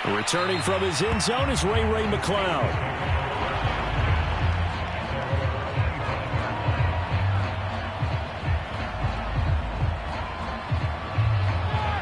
Returning from his end zone is Ray McCloud.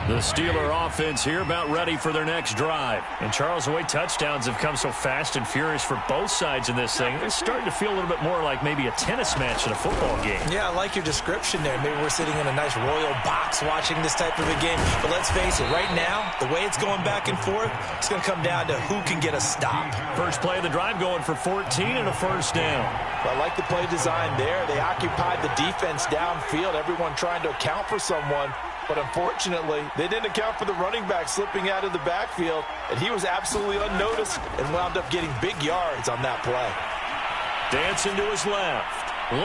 The Steeler offense here about ready for their next drive. And Charles, the way touchdowns have come so fast and furious for both sides in this thing, it's starting to feel a little bit more like maybe a tennis match in a football game. Yeah, I like your description there. Maybe we're sitting in a nice royal box watching this type of a game. But let's face it, right now, the way it's going back and forth, it's going to come down to who can get a stop. First play of the drive going for 14 and a first down. Well, I like the play design there. They occupied the defense downfield, everyone trying to account for someone. But unfortunately, they didn't account for the running back slipping out of the backfield, and he was absolutely unnoticed and wound up getting big yards on that play. Dancing to his left.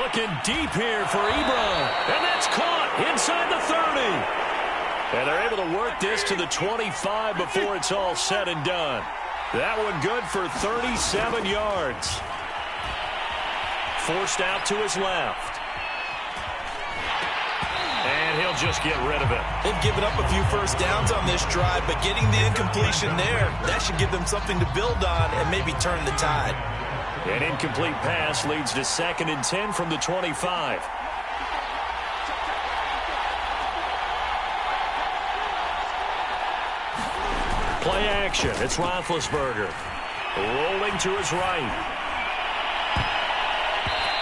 Looking deep here for Ebron. And that's caught inside the 30. And they're able to work this to the 25 before it's all said and done. That one good for 37 yards. Forced out to his left. And he'll just get rid of it. They've given up a few first downs on this drive, but getting the incompletion there, that should give them something to build on and maybe turn the tide. An incomplete pass leads to 2nd and 10 from the 25. Play action. It's Roethlisberger. Rolling to his right.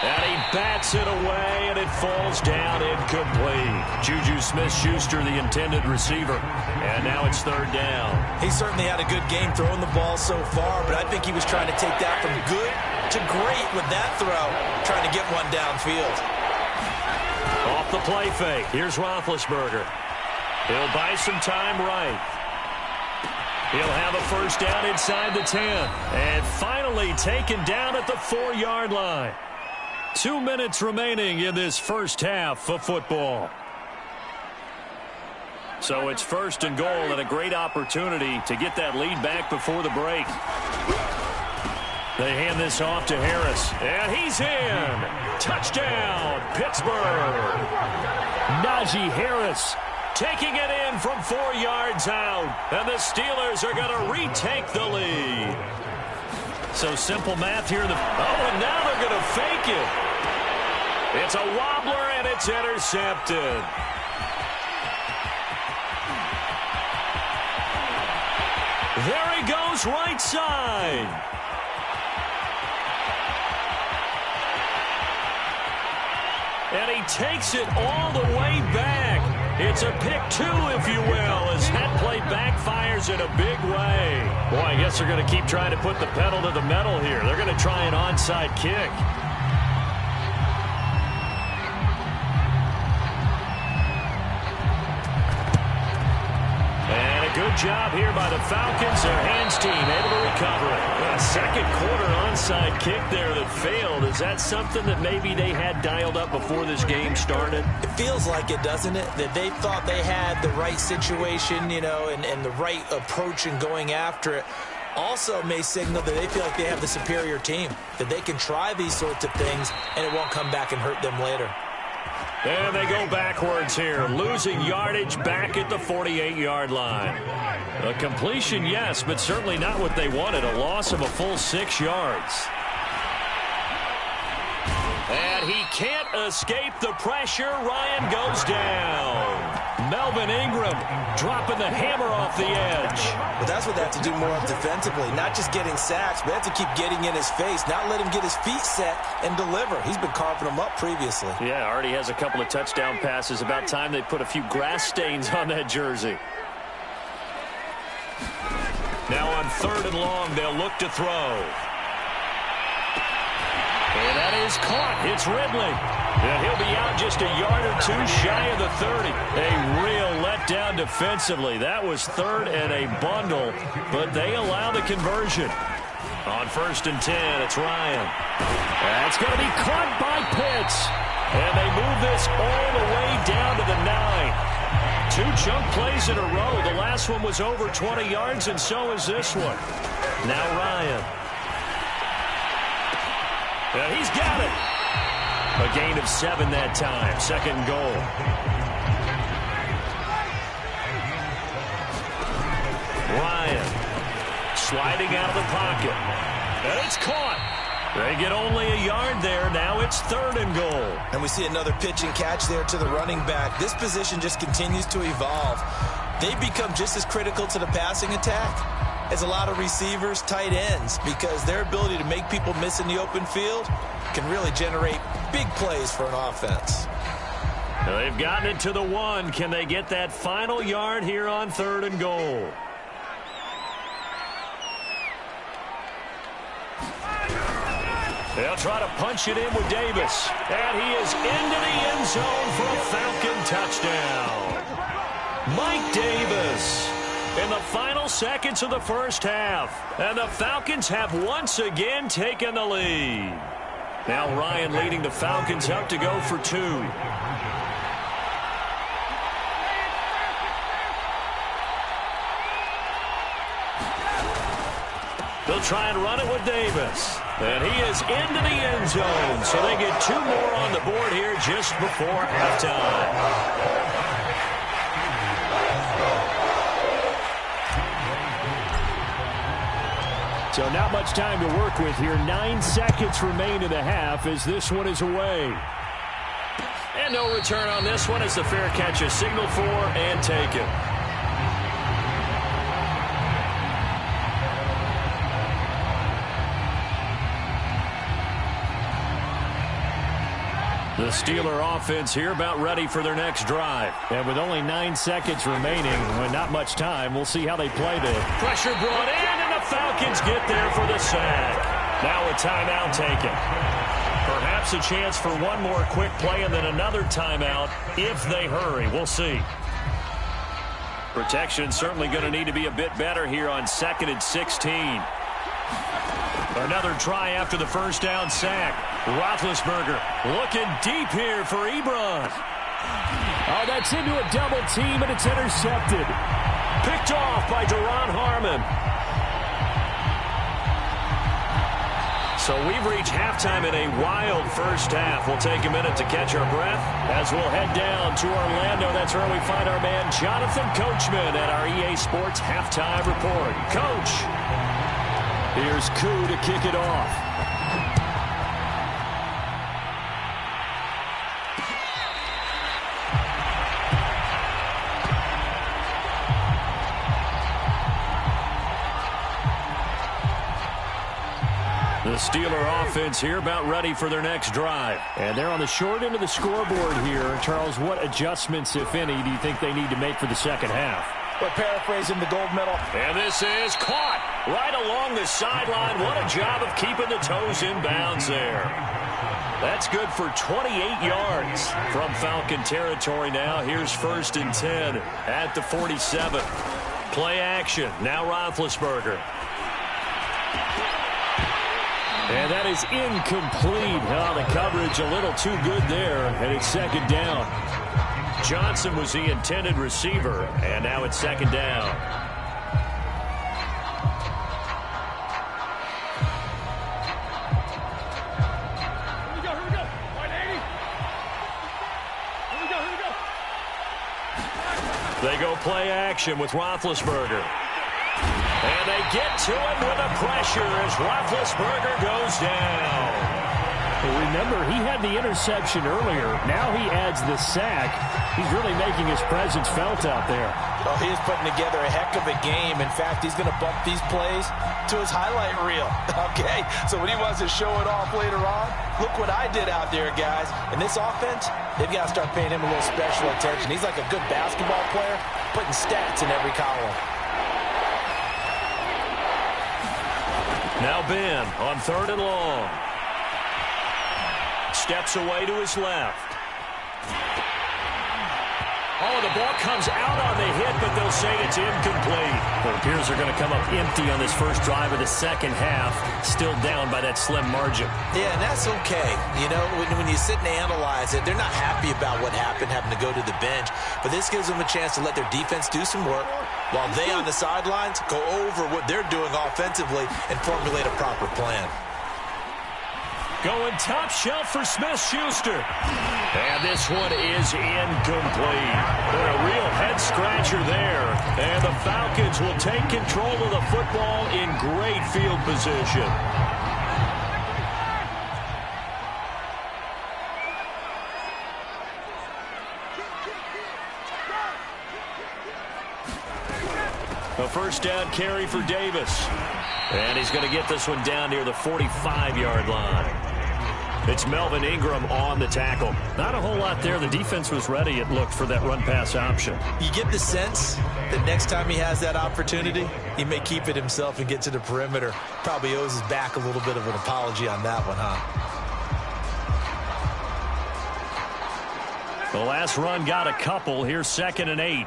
And he bats it away, and it falls down incomplete. Juju Smith-Schuster, the intended receiver. And now it's 3rd down. He certainly had a good game throwing the ball so far, but I think he was trying to take that from good to great with that throw, trying to get one downfield. Off the play fake. Here's Roethlisberger. He'll buy some time right. He'll have a first down inside the 10. And finally taken down at the 4-yard line. 2 minutes remaining in this first half of football. So it's 1st and goal and a great opportunity to get that lead back before the break. They hand this off to Harris. And he's in. Touchdown, Pittsburgh. Najee Harris taking it in from 4 yards out. And the Steelers are going to retake the lead. So simple math here. And now they're going to fake it. It's a wobbler, and it's intercepted. There he goes, right side. And he takes it all the way back. It's a pick 2, if you will, as that play backfires in a big way. Boy, I guess they're going to keep trying to put the pedal to the metal here. They're going to try an onside kick. And a good job here by the Falcons. Their hands team able to recover it. A second quarter onside kick there that failed. Is that something that maybe they had dialed up before this game started? It feels like it, doesn't it? That they thought they had the right situation, you know, and the right approach in going after it. Also may signal that they feel like they have the superior team, that they can try these sorts of things and it won't come back and hurt them later. And they go backwards here, losing yardage back at the 48-yard line. A completion, yes, but certainly not what they wanted. A loss of a full 6 yards. And he can't escape the pressure. Ryan goes down. Melvin Ingram dropping the hammer off the edge. But that's what they have to do more of defensively. Not just getting sacks, but they have to keep getting in his face. Not let him get his feet set and deliver. He's been carving them up previously. Yeah, already has a couple of touchdown passes. About time they put a few grass stains on that jersey. Now on 3rd and long, they'll look to throw. And that is caught. It's Ridley. And he'll be out just a yard or 2 shy of the 30. A real letdown defensively. That was 3rd and a bundle, but they allow the conversion. On 1st and 10, it's Ryan. That's going to be caught by Pitts. And they move this all the way down to the 9. 2 chunk plays in a row. The last one was over 20 yards, and so is this one. Now Ryan. And he's got it. A gain of 7 that time. 2nd and goal. Ryan sliding out of the pocket. And it's caught. They get only a yard there. Now it's 3rd and goal. And we see another pitch and catch there to the running back. This position just continues to evolve. They become just as critical to the passing attack as a lot of receivers, tight ends, because their ability to make people miss in the open field can really generate big plays for an offense. They've gotten it to the 1. Can they get that final yard here on 3rd and goal? They'll try to punch it in with Davis. And he is into the end zone for a Falcon touchdown. Mike Davis in the final seconds of the first half. And the Falcons have once again taken the lead. Now Ryan leading the Falcons up to go for 2. They'll try and run it with Davis. And he is into the end zone. So they get 2 more on the board here just before halftime. So not much time to work with here. 9 seconds remain in the half as this one is away. And no return on this one as the fair catch is signaled for and taken. The Steeler offense here about ready for their next drive. And with only 9 seconds remaining, with not much time, we'll see how they play the pressure brought in, and the Falcons get there for the sack. Now a timeout taken. Perhaps a chance for one more quick play and then another timeout if they hurry. We'll see. Protection certainly going to need to be a bit better here on 2nd and 16. Another try after the first down sack. Roethlisberger looking deep here for Ebron. Oh, that's into a double team, and it's intercepted. Picked off by Duron Harmon. So we've reached halftime in a wild first half. We'll take a minute to catch our breath as we'll head down to Orlando. That's where we find our man Jonathan Coachman at our EA Sports Halftime Report. Coach, here's Koo to kick it off. The Steeler offense here about ready for their next drive. And they're on the short end of the scoreboard here. Charles, what adjustments, if any, do you think they need to make for the second half? But paraphrasing the gold medal. And this is caught right along the sideline. What a job of keeping the toes in bounds there. That's good for 28 yards from Falcon territory now. Here's 1st and 10 at the 47. Play action. Now Roethlisberger. And that is incomplete. Oh, the coverage a little too good there, and it's 2nd down. Johnson was the intended receiver, and now it's 2nd down. Here we go. All right, 80. Here we go. They go play action with Roethlisberger. And they get to him with the pressure as Roethlisberger goes down. Well, remember, he had the interception earlier. Now he adds the sack. He's really making his presence felt out there. Oh, he is putting together a heck of a game. In fact, he's going to bump these plays to his highlight reel. Okay, so when he wants to show it off later on, look what I did out there, guys. And this offense, they've got to start paying him a little special attention. He's like a good basketball player, putting stats in every column. Now Ben on 3rd and long. Steps away to his left. Oh, the ball comes out on the hit, but they'll say it's incomplete. Well, it appears they're going to come up empty on this first drive of the second half, still down by that slim margin. Yeah, and that's okay. You know, when you sit and analyze it, they're not happy about what happened, having to go to the bench. But this gives them a chance to let their defense do some work while they on the sidelines go over what they're doing offensively and formulate a proper plan. Going top shelf for Smith-Schuster. And this one is incomplete. But a real head-scratcher there. And the Falcons will take control of the football in great field position. A first down carry for Davis. And he's going to get this one down near the 45-yard line. It's Melvin Ingram on the tackle. Not a whole lot there. The defense was ready, it looked, for that run-pass option. You get the sense that next time he has that opportunity, he may keep it himself and get to the perimeter. Probably owes his back a little bit of an apology on that one, huh? The last run got a couple. Here's 2nd and 8.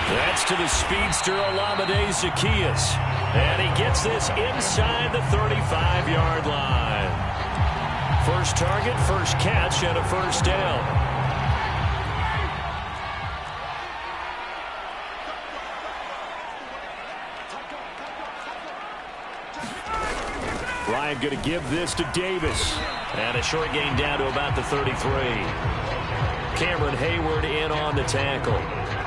That's to the speedster, Olamide Zaccheaus. And he gets this inside the 35-yard line. First target, first catch, and a first down. Ryan going to give this to Davis. And a short gain down to about the 33. Cameron Hayward in on the tackle.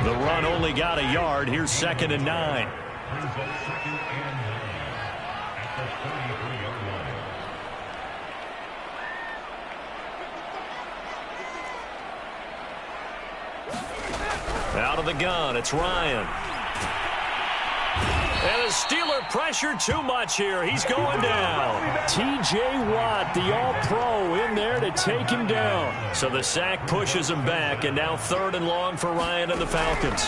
The run only got a yard. Here's 2nd and 9. Out of the gun, it's Ryan. And the Steeler pressure too much here. He's going down. T.J. Watt, the All-Pro, in there to take him down. So the sack pushes him back, and now 3rd and long for Ryan and the Falcons.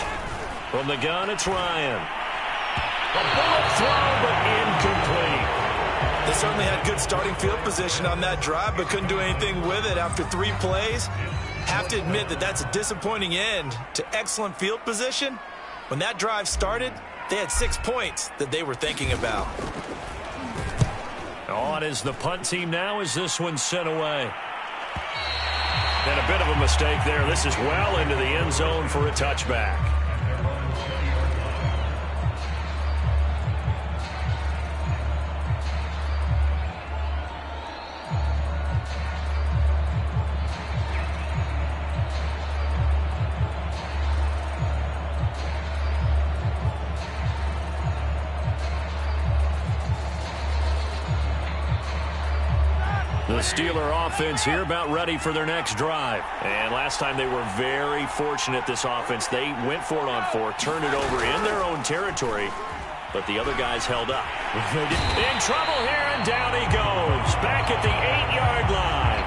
From the gun, it's Ryan. A bullet throw, but incomplete. They certainly had good starting field position on that drive, but couldn't do anything with it after 3 plays. Have to admit that that's a disappointing end to excellent field position. When that drive started, they had 6 points that they were thinking about. On is the punt team now as this one's sent away. And a bit of a mistake there. This is well into the end zone for a touchback. The Steeler offense here about ready for their next drive. And last time they were very fortunate, this offense. They went for it on 4, turned it over in their own territory, but the other guys held up. In trouble here, and down he goes. Back at the 8-yard line.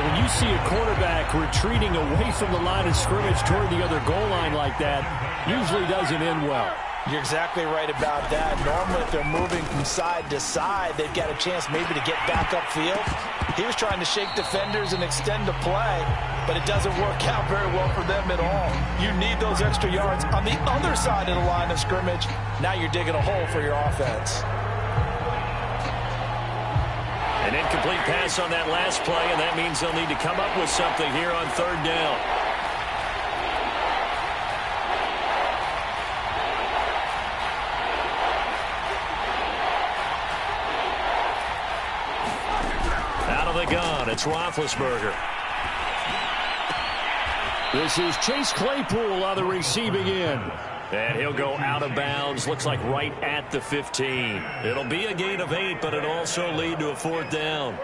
When you see a quarterback retreating away from the line of scrimmage toward the other goal line like that, usually doesn't end well. You're exactly right about that. Normally, if they're moving from side to side, they've got a chance maybe to get back upfield. He was trying to shake defenders and extend the play, but it doesn't work out very well for them at all. You need those extra yards on the other side of the line of scrimmage. Now you're digging a hole for your offense. An incomplete pass on that last play, and that means they'll need to come up with something here on 3rd down. Gun. It's Roethlisberger. This is Chase Claypool on the receiving end. And he'll go out of bounds. Looks like right at the 15. It'll be a gain of 8, but it'll also lead to a 4th down.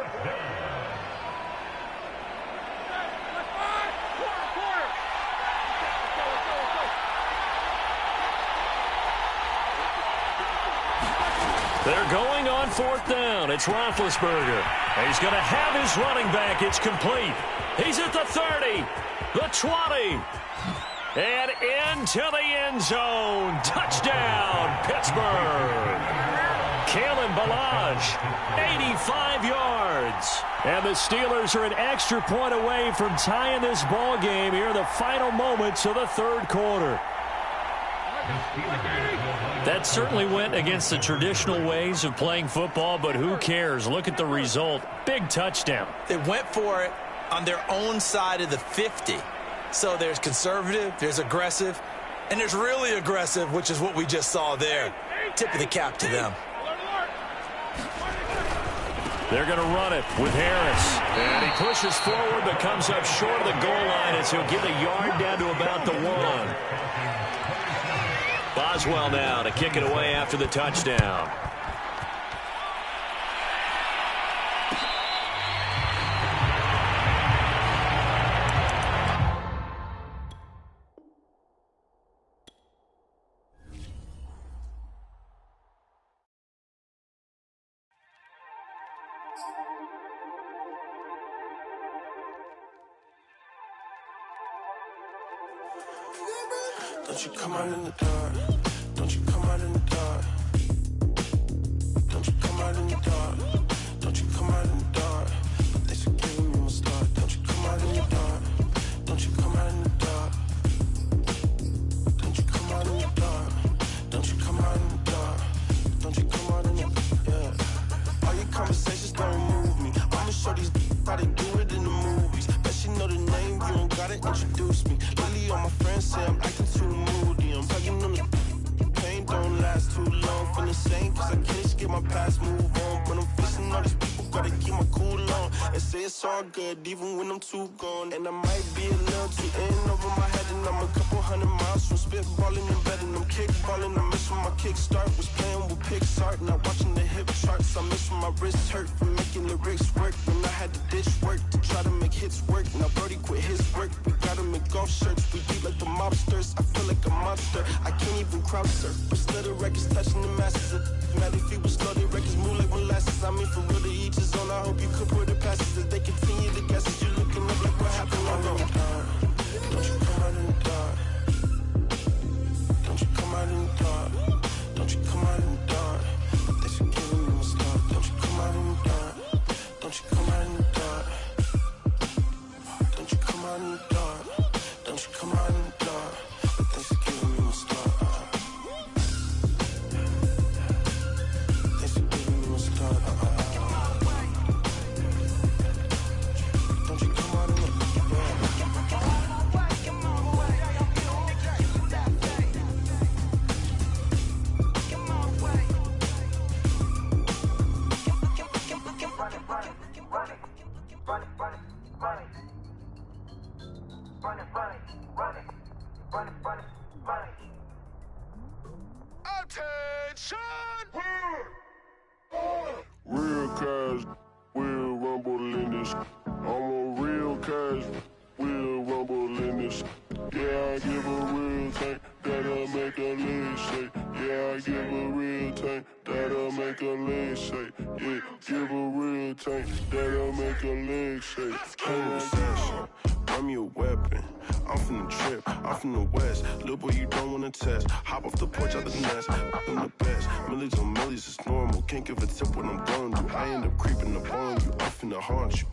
They're going on 4th down. It's Roethlisberger. He's going to have his running back. It's complete. He's at the 30, the 20, and into the end zone. Touchdown, Pittsburgh. Kalen Ballage, 85 yards. And the Steelers are an extra point away from tying this ball game here in the final moments of the 3rd quarter. That certainly went against the traditional ways of playing football, but who cares? Look at the result. Big touchdown. They went for it on their own side of the 50. So there's conservative, there's aggressive, and there's really aggressive, which is what we just saw there. Tip of the cap to them. They're going to run it with Harris. And he pushes forward but comes up short of the goal line as he'll get a yard down to about the 1. Boswell now to kick it away after the touchdown. Don't you come out in the dark. Don't you come out in the dark. Don't you come out in the dark. Don't you come out in the dark. They should give me my start. Don't you come out in the dark. Don't you come out in the dark. Don't you come out in the dark. Don't you come out in the dark. Don't you come out in the yeah. All your conversations don't move me. I'ma show these how they do it in the movies. Bet she know the name, you don't gotta introduce me. Lately all my friends say I'm acting too moody. I'm tugging on the pain, don't last too long. Feeling sane, cause I can't escape my past, move on. But I'm facing all these people, gotta keep my cool on. And say it's all good, even when I'm too gone. And I might be a little too in over my head, and I'm a couple 100 miles from spitballing and betting. I'm kickballing, I miss when my kickstart was playing with Pixar. Now watching the hip charts, I miss when my wrist hurt from making lyrics work. When I had to ditch work to try to make hits work. Now Brody quit his work, we gotta make golf shirts. We beat like the mobsters, I feel like a monster. I can't even crowd surf, but still the records touching the masses. Mad if you was slow, the records move like molasses. I mean for real, to each his own. I hope you could put the passes as they continue to guess as you looking up like what happened on the dark. Don't you come out in the dark. Don't you come out in the dark. Don't you come out in the dark. They should give me my start. Don't you come out in the dark. Don't you come out in the dark. Don't you come out in the dark. Don't you come out in the dark. They should give me my start. They should give me my start. Don't you come out in the dark. Real cuz will rumble in this. I'm a real cuz will rumble in this. Yeah, I give a real tank that'll make a leg shake. Yeah, I give a real tank that'll make a leg shake. Yeah, give a real tank that'll make a leg shake. Conversation, run me a weapon. I'm from the trip, I'm from the west. Little boy, you don't wanna test. Hop off the porch out the nest. I'm the best. Millies on millies is normal. Can't give a tip what I'm going to. I end up creeping up on you. I'm finna haunt you.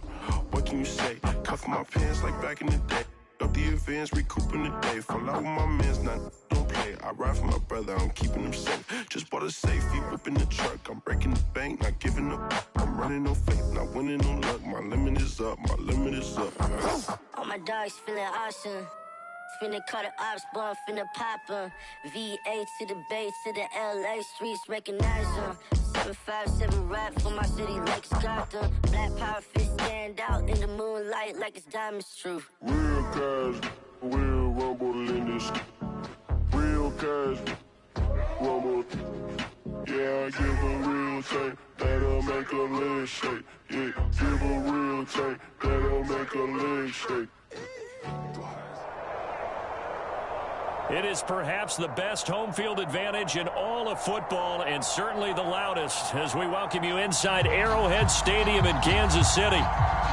What can you say? Cuff my pants like back in the day. Up the advance, recouping the day. Fall out with my mans, not don't play. I ride for my brother, I'm keeping him safe. Just bought a safe, he whipping the truck. I'm breaking the bank, not giving up. I'm running on faith, not winning on luck. My limit is up, my limit is up. All my dogs feeling awesome. Finna call the ops, boy, I'm finna pop 'em. VA to the Bay, to the LA streets, recognize 'em. 757 rap for my city like Gotham. Black power fist stand out in the moonlight like it's diamonds truth. Real cuz will rumble in this. Real cuz rumble. Yeah, I give a real tank that'll make a leg shake. Yeah, give a real tank that'll make a leg shake. It is perhaps the best home field advantage in all of football, and certainly the loudest, as we welcome you inside Arrowhead Stadium in Kansas City.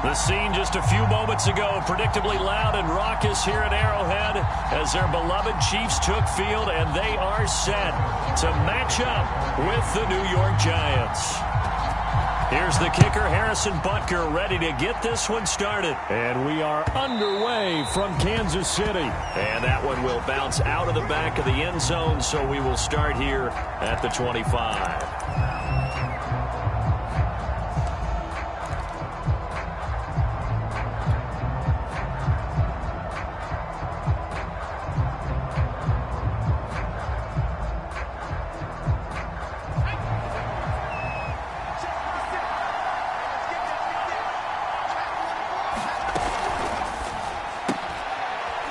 The scene just a few moments ago, predictably loud and raucous here at Arrowhead as their beloved Chiefs took field, and they are set to match up with the New York Giants. Here's the kicker, Harrison Butker, ready to get this one started. And we are underway from Kansas City. And that one will bounce out of the back of the end zone, so we will start here at the 25.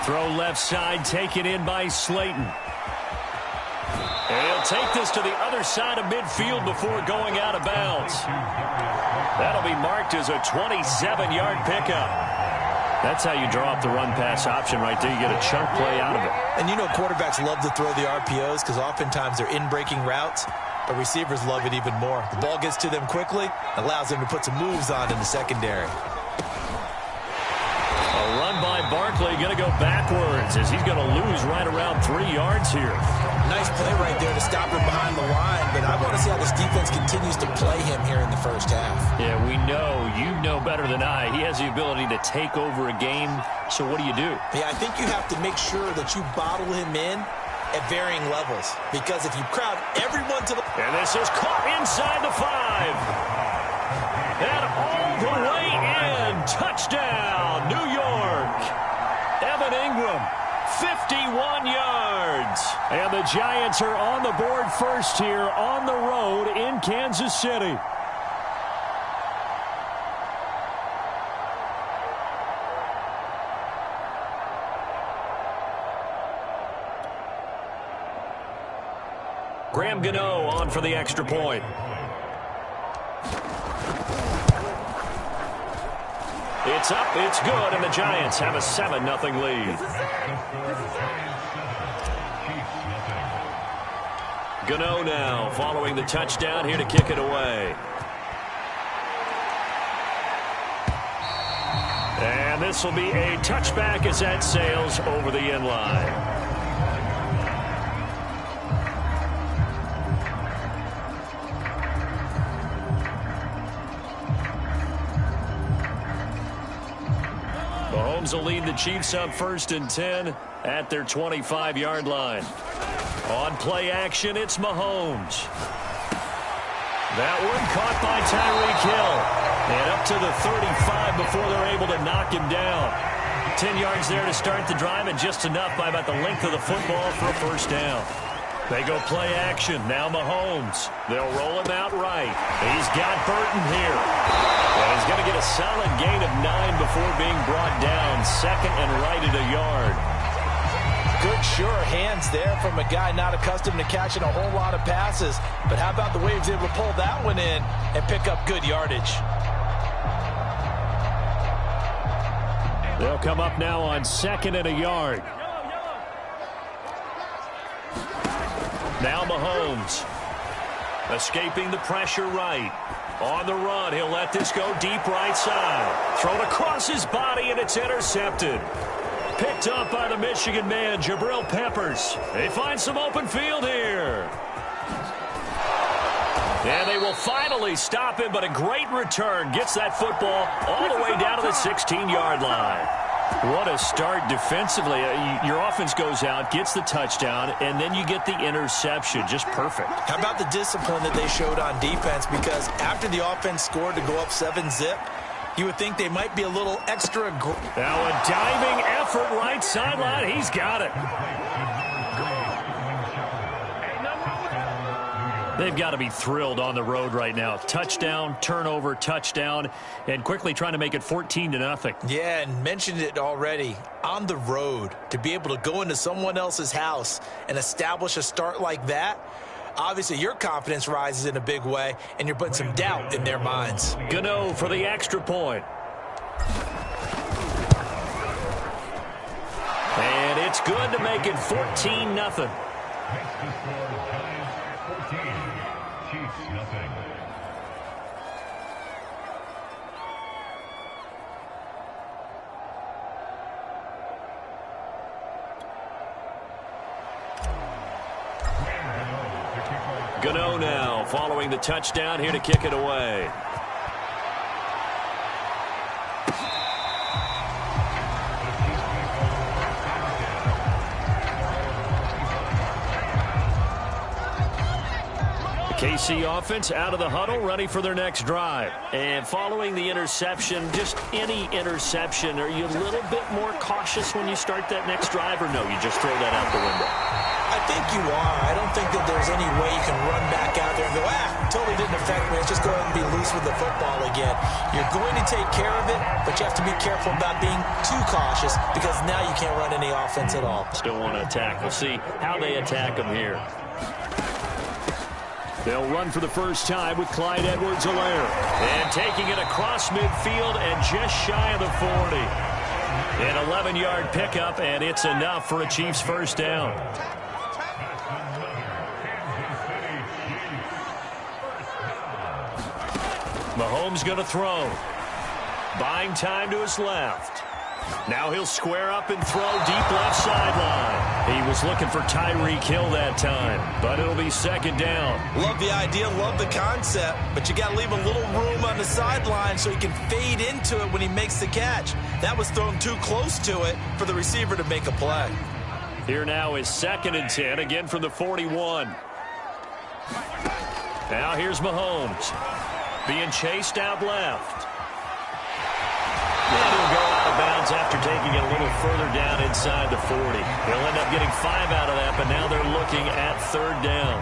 Throw left side, taken in by Slayton. And he'll take this to the other side of midfield before going out of bounds. That'll be marked as a 27-yard pickup. That's how you draw up the run-pass option right there. You get a chunk play out of it. And you know quarterbacks love to throw the RPOs because oftentimes they're in-breaking routes, but receivers love it even more. The ball gets to them quickly, allows them to put some moves on in the secondary. A run by Barkley, going to go backwards as he's going to lose right around 3 yards here. Nice play right there to stop him behind the line, but I want to see how this defense continues to play him here in the first half. Yeah, we know, you know better than I, he has the ability to take over a game, so what do you do? Yeah, I think you have to make sure that you bottle him in at varying levels, because if you crowd everyone to the... And this is caught inside the 5. And all the way in, touchdown, New York. Evan Ingram, 51 yards. And the Giants are on the board first here on the road in Kansas City. Graham Gano on for the extra point. It's up, it's good, and the Giants have a 7-0 lead. Gano now following the touchdown here to kick it away. And this will be a touchback as that sails over the end line. Mahomes will lead the Chiefs up 1st and 10 at their 25-yard line. On play action, it's Mahomes. That one caught by Tyreek Hill. And up to the 35 before they're able to knock him down. 10 yards there to start the drive, and just enough by about the length of the football for a first down. They go play action. Now Mahomes. They'll roll him out right. He's got Burton here. And he's going to get a solid gain of 9 before being brought down. 2nd and right at a yard. Good, sure hands there from a guy not accustomed to catching a whole lot of passes. But how about the way he was able to pull that one in and pick up good yardage? They'll come up now on 2nd and a yard. Now Mahomes. Escaping the pressure right. On the run, he'll let this go deep right side. Thrown across his body, and it's intercepted. Picked up by the Michigan man, Jabril Peppers. They find some open field here. And they will finally stop him, but a great return. Gets that football all the way down to the 16-yard line. What a start defensively. Your offense goes out, gets the touchdown, and then you get the interception. Just perfect. How about the discipline that they showed on defense? Because after the offense scored to go up 7-zip, you would think they might be a little extra. Now a diving effort right sideline. He's got it. They've got to be thrilled on the road right now. Touchdown, turnover, touchdown, and quickly trying to make it 14-0. Yeah, and mentioned it already. On the road, to be able to go into someone else's house and establish a start like that, obviously your confidence rises in a big way, and you're putting some doubt in their minds. Gano for the extra point. And it's good to make it 14-0. Gano now following the touchdown here to kick it away. KC offense out of the huddle, ready for their next drive. And following the interception, just any interception, are you a little bit more cautious when you start that next drive, or no, you just throw that out the window? I think you are. I don't think that there's any way you can run back out there and go, totally didn't affect me. Let's just go ahead and be loose with the football again. You're going to take care of it, but you have to be careful about being too cautious because now you can't run any offense at all. Still want to attack. We'll see how they attack them here. They'll run for the first time with Clyde Edwards-Helaire. And taking it across midfield and just shy of the 40. An 11-yard pickup, and it's enough for a Chiefs first down. Mahomes going to throw. Buying time to his left. Now he'll square up and throw deep left sideline. He was looking for Tyreek Hill that time, but it'll be second down. Love the idea, love the concept, but you got to leave a little room on the sideline so he can fade into it when he makes the catch. That was thrown too close to it for the receiver to make a play. Here now is 2nd and 10, again from the 41. Now here's Mahomes. Being chased out left. And he'll go out of bounds after taking it a little further down inside the 40. He'll end up getting 5 out of that, but now they're looking at 3rd down.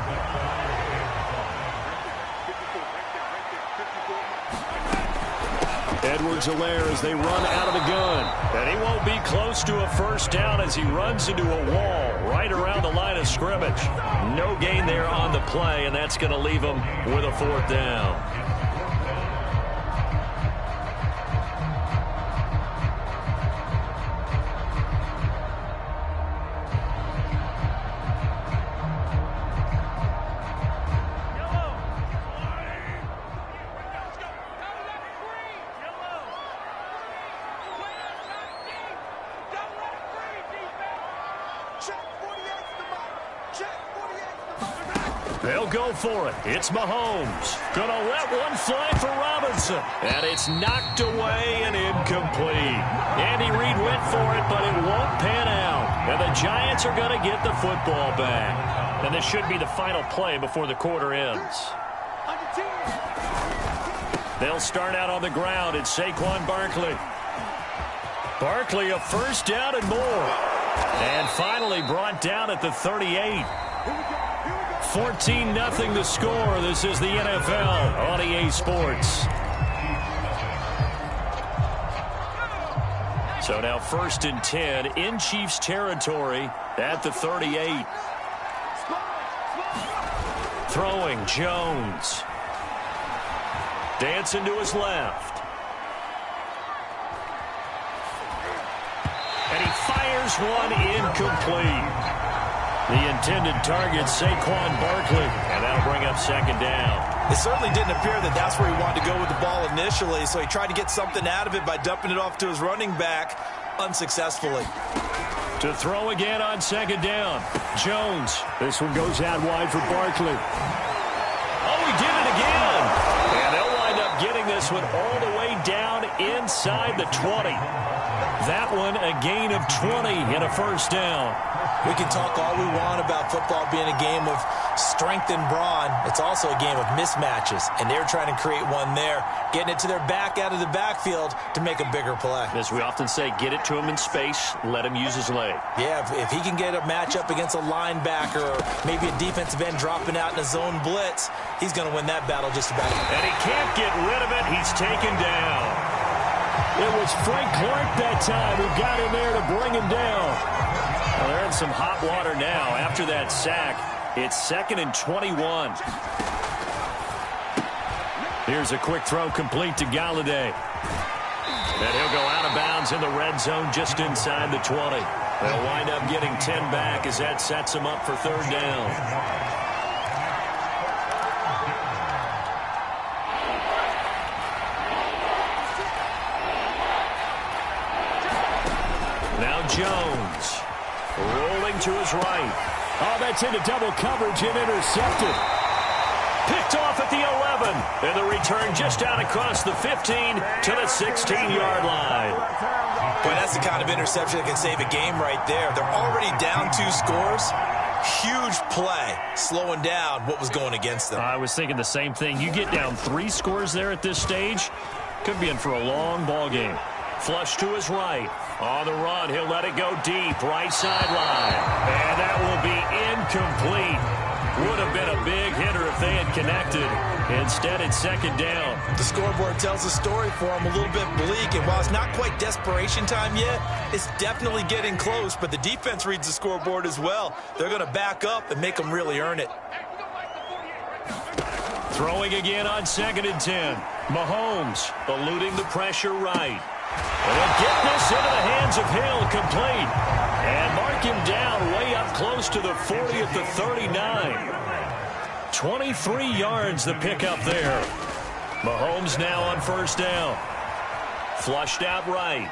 Edwards-Helaire as they run out of the gun. And he won't be close to a first down as he runs into a wall right around the line of scrimmage. No gain there on the play, and that's going to leave him with a 4th down. They'll go for it. It's Mahomes. Gonna let one fly for Robinson. And it's knocked away and incomplete. Andy Reid went for it, but it won't pan out. And the Giants are gonna get the football back. And this should be the final play before the quarter ends. They'll start out on the ground. It's Saquon Barkley. Barkley a first down and more. And finally brought down at the 38. 14-0 the score. This is the NFL on EA Sports. So now 1st and 10 in Chiefs territory at the 38. Throwing Jones. Dancing to his left. And he fires one incomplete. The intended target, Saquon Barkley, and that'll bring up 2nd down. It certainly didn't appear that that's where he wanted to go with the ball initially, so he tried to get something out of it by dumping it off to his running back unsuccessfully. To throw again on 2nd down, Jones. This one goes out wide for Barkley. Oh, he did it again. And they'll wind up getting this one all the way down inside the 20. That one a gain of 20 and a first down. We can talk all we want about football being a game of strength and brawn. It's also a game of mismatches, and they're trying to create one there, getting it to their back out of the backfield to make a bigger play. As we often say, get it to him in space, let him use his leg. Yeah, if he can get a matchup against a linebacker or maybe a defensive end dropping out in a zone blitz, he's going to win that battle just about. And he can't get rid of it. He's taken down. It was Frank Clark that time who got in there to bring him down. Well, they're in some hot water now after that sack. It's 2nd and 21. Here's a quick throw complete to Galladay. And he'll go out of bounds in the red zone just inside the 20. They'll wind up getting 10 back as that sets him up for 3rd down. Now Jones. Rolling to his right. Oh, that's into double coverage and intercepted. Picked off at the 11. And the return just out across the 15 to the 16-yard line. Boy, that's the kind of interception that can save a game right there. They're already down 2 scores. Huge play, slowing down what was going against them. I was thinking the same thing. You get down 3 scores there at this stage, could be in for a long ball game. Flush to his right. On the run, he'll let it go deep, right sideline. And that will be incomplete. Would have been a big hitter if they had connected. Instead, it's second down. The scoreboard tells a story for him, a little bit bleak. And while it's not quite desperation time yet, it's definitely getting close. But the defense reads the scoreboard as well. They're going to back up and make them really earn it. Throwing again on 2nd and 10. Mahomes eluding the pressure right. And he'll get this into the hands of Hill, complete. And mark him down way up close to the 40 at the 39. 23 yards the pickup there. Mahomes now on first down. Flushed out right.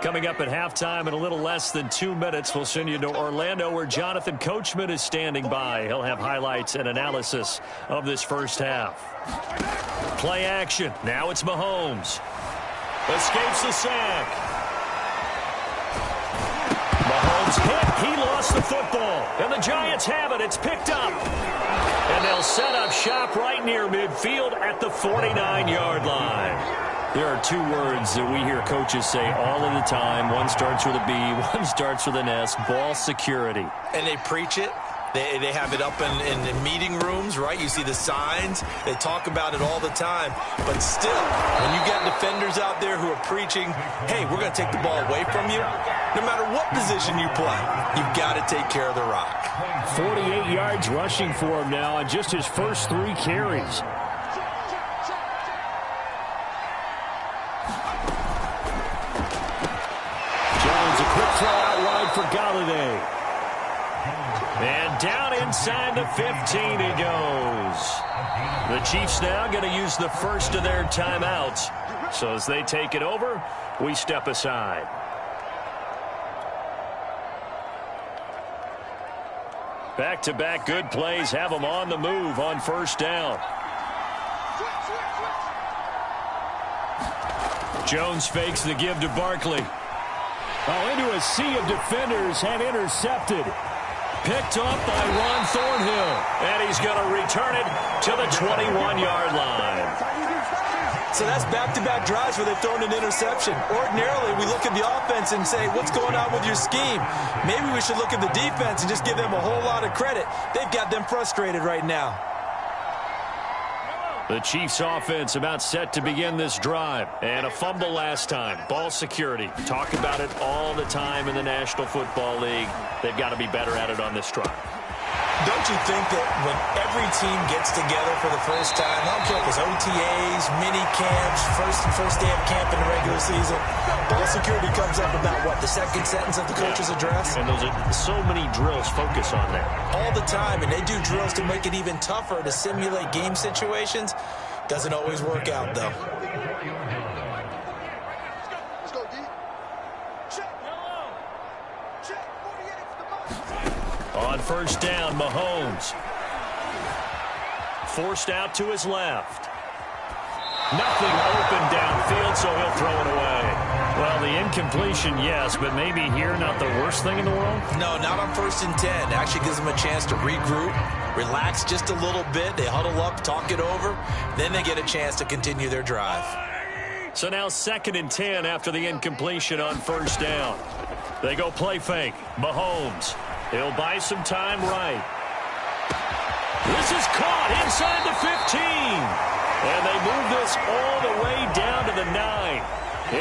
Coming up at halftime in a little less than 2 minutes, we'll send you to Orlando where Jonathan Coachman is standing by. He'll have highlights and analysis of this first half. Play action. Now it's Mahomes. Escapes the sack. Mahomes hit. He lost the football. And the Giants have it. It's picked up. And they'll set up shop right near midfield at the 49-yard line. There are 2 words that we hear coaches say all of the time. One starts with a B, one starts with an S, ball security. And they preach it. They have it up in meeting rooms, right? You see the signs. They talk about it all the time. But still, when you got defenders out there who are preaching, hey, we're going to take the ball away from you, no matter what position you play, you've got to take care of the rock. 48 yards rushing for him now on just his first 3 carries. Throw out wide for Galladay. And down inside the 15 he goes. The Chiefs now going to use the first of their timeouts. So as they take it over, we step aside. Back-to-back good plays have them on the move on first down. Jones fakes the give to Barkley. Oh, into a sea of defenders and intercepted. Picked off by Ron Thornhill. And he's going to return it to the 21-yard line. So that's back-to-back drives where they've thrown an interception. Ordinarily, we look at the offense and say, what's going on with your scheme? Maybe we should look at the defense and just give them a whole lot of credit. They've got them frustrated right now. The Chiefs offense about set to begin this drive. And a fumble last time. Ball security. Talk about it all the time in the National Football League. They've got to be better at it on this drive. Don't you think that when every team gets together for the first time, I don't care if it's OTAs, mini camps, first day of camp in the regular season, ball security comes up about, what, the second sentence of the coach's address? And those are so many drills focus on that. All the time, and they do drills to make it even tougher to simulate game situations. Doesn't always work out, though. On first down, Mahomes. Forced out to his left. Nothing open downfield, so he'll throw it away. Well, the incompletion, yes, but maybe here not the worst thing in the world? No, not on 1st and 10. It actually gives them a chance to regroup, relax just a little bit. They huddle up, talk it over. Then they get a chance to continue their drive. So now 2nd and 10 after the incompletion on first down. They go play fake. Mahomes. He'll buy some time right. This is caught inside the 15. And they move this all the way down to the 9.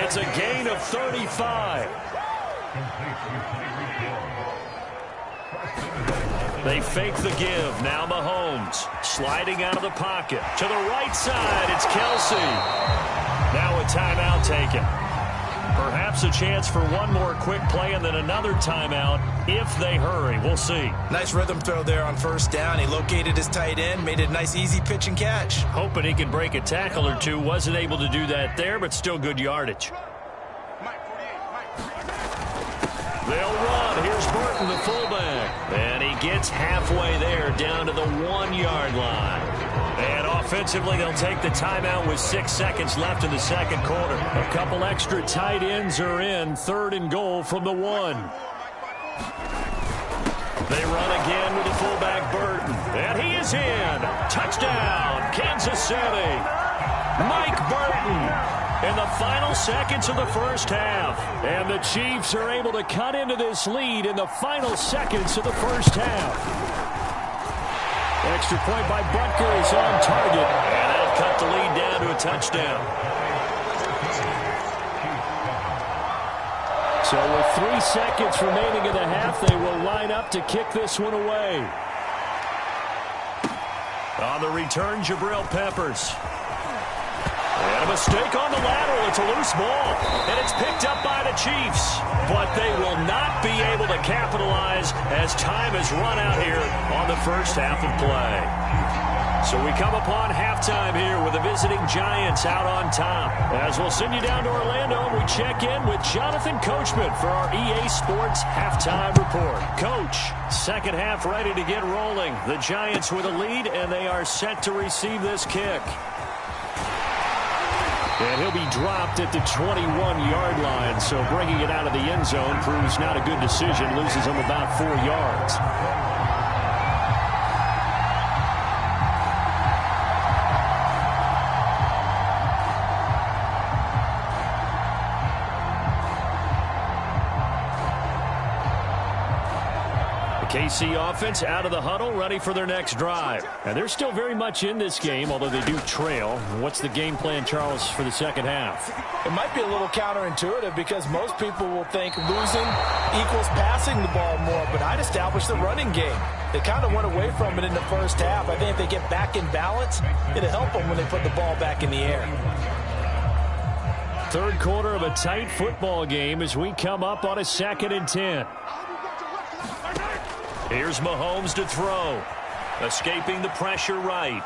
It's a gain of 35. They fake the give. Now Mahomes sliding out of the pocket. To the right side, it's Kelsey. Now a timeout taken. Perhaps a chance for one more quick play and then another timeout if they hurry. We'll see. Nice rhythm throw there on first down. He located his tight end, made it a nice easy pitch and catch. Hoping he can break a tackle or two. Wasn't able to do that there, but still good yardage. They'll run. Here's Burton, the fullback. And he gets halfway there down to the 1-yard line. And offensively, they'll take the timeout with 6 seconds left in the second quarter. A couple extra tight ends are in. 3rd and goal from the 1. They run again with the fullback Burton. And he is in. Touchdown, Kansas City. Mike Burton. In the final seconds of the first half. And the Chiefs are able to cut into this lead in the final seconds of the first half. Extra point by Butker is on target. And that'll cut the lead down to a touchdown. So with 3 seconds remaining in the half, they will line up to kick this one away. On the return, Jabril Peppers. And a mistake on the lateral. It's a loose ball. And it's picked up by the Chiefs. But they will not be able to capitalize as time has run out here on the first half of play. So we come upon halftime here with the visiting Giants out on top. As we'll send you down to Orlando, we check in with Jonathan Coachman for our EA Sports Halftime Report. Coach, second half ready to get rolling. The Giants with a lead, and they are set to receive this kick. And he'll be dropped at the 21-yard line, so bringing it out of the end zone proves not a good decision. Loses him about 4 yards. KC offense out of the huddle, ready for their next drive. And they're still very much in this game, although they do trail. What's the game plan, Charles, for the second half? It might be a little counterintuitive because most people will think losing equals passing the ball more, but I'd establish the running game. They kind of went away from it in the first half. I think if they get back in balance, it'll help them when they put the ball back in the air. Third quarter of a tight football game as we come up on a 2nd and 10. Here's Mahomes to throw. Escaping the pressure right.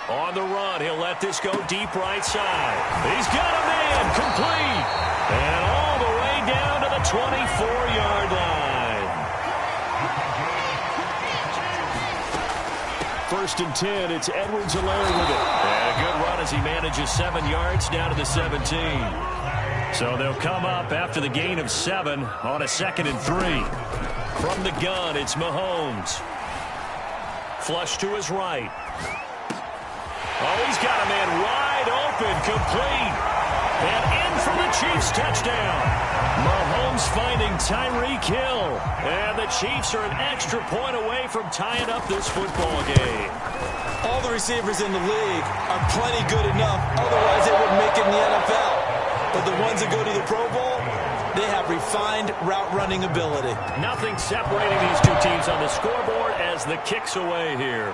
On the run, he'll let this go deep right side. He's got a man complete. And all the way down to the 24-yard line. 1st and 10, it's Edwards-Helaire with it. And a good run as he manages 7 yards down to the 17. So they'll come up after the gain of 7 on a 2nd and 3. From the gun, it's Mahomes. Flush to his right. Oh, he's got a man wide open, complete. And in for the Chiefs touchdown. Mahomes finding Tyreek Hill. And the Chiefs are an extra point away from tying up this football game. All the receivers in the league are plenty good enough. Otherwise, they wouldn't make it in the NFL. But the ones that go to the Pro Bowl, they have refined route running ability. Nothing separating these two teams on the scoreboard as the kick's away here.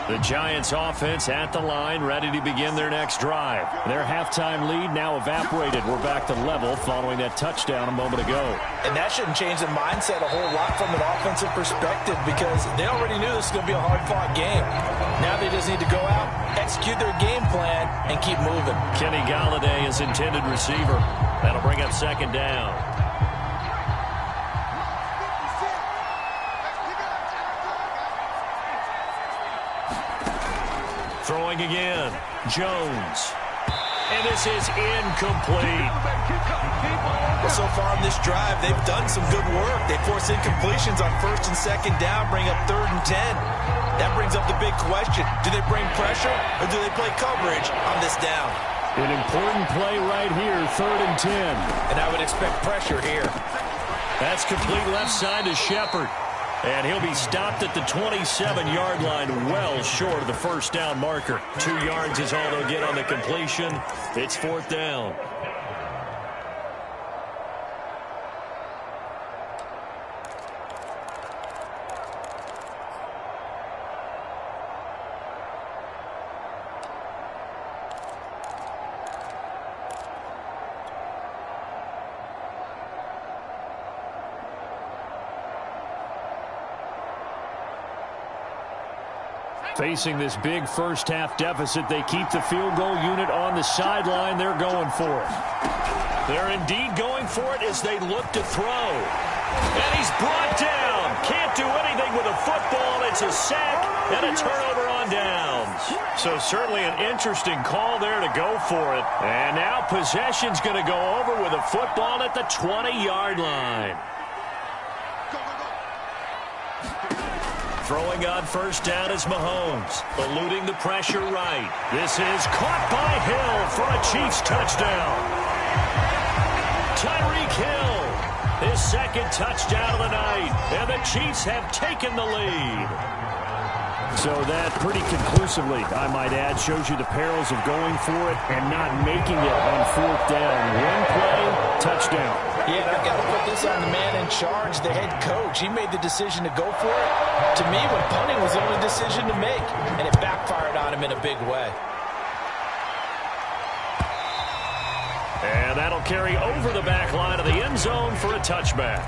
The Giants offense at the line, ready to begin their next drive. Their halftime lead now evaporated. We're back to level following that touchdown a moment ago. And that shouldn't change the mindset a whole lot from an offensive perspective because they already knew this was going to be a hard-fought game. Now they just need to go out, execute their game plan, and keep moving. Kenny Golladay is intended receiver. That'll bring up 2nd down. Throwing again. Jones. And this is incomplete. Well, so far on this drive, they've done some good work. They force incompletions on 1st and 2nd down, bring up 3rd and 10. That brings up the big question. Do they bring pressure or do they play coverage on this down? An important play right here, 3rd and 10. And I would expect pressure here. That's complete left side to Shepard. And he'll be stopped at the 27-yard line, well short of the first down marker. 2 yards is all they'll get on the completion. It's 4th down. Facing this big first-half deficit, they keep the field goal unit on the sideline. They're going for it. They're indeed going for it as they look to throw. And he's brought down. Can't do anything with a football. It's a sack and a turnover on downs. So certainly an interesting call there to go for it. And now possession's going to go over with a football at the 20-yard line. Throwing on first down is Mahomes, eluding the pressure right. This is caught by Hill for a Chiefs touchdown. Tyreek Hill, his second touchdown of the night, and the Chiefs have taken the lead. So that pretty conclusively, I might add, shows you the perils of going for it and not making it on 4th down. One play, touchdown. Yeah, I've got to put this on the man in charge, the head coach. He made the decision to go for it. To me, when punting was the only decision to make, and it backfired on him in a big way. And that'll carry over the back line of the end zone for a touchback.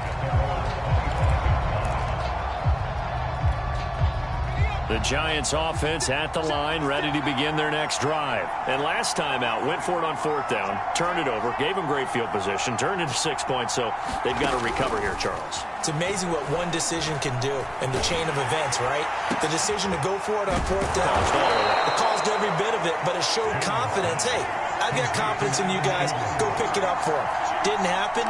The Giants offense at the line, ready to begin their next drive. And last time out, went for it on 4th down, turned it over, gave them great field position, turned into 6 points, so they've got to recover here, Charles. It's amazing what one decision can do in the chain of events, right? The decision to go for it on 4th down, it caused every bit of it, but it showed confidence. Hey, I've got confidence in you guys. Go pick it up for them. Didn't happen.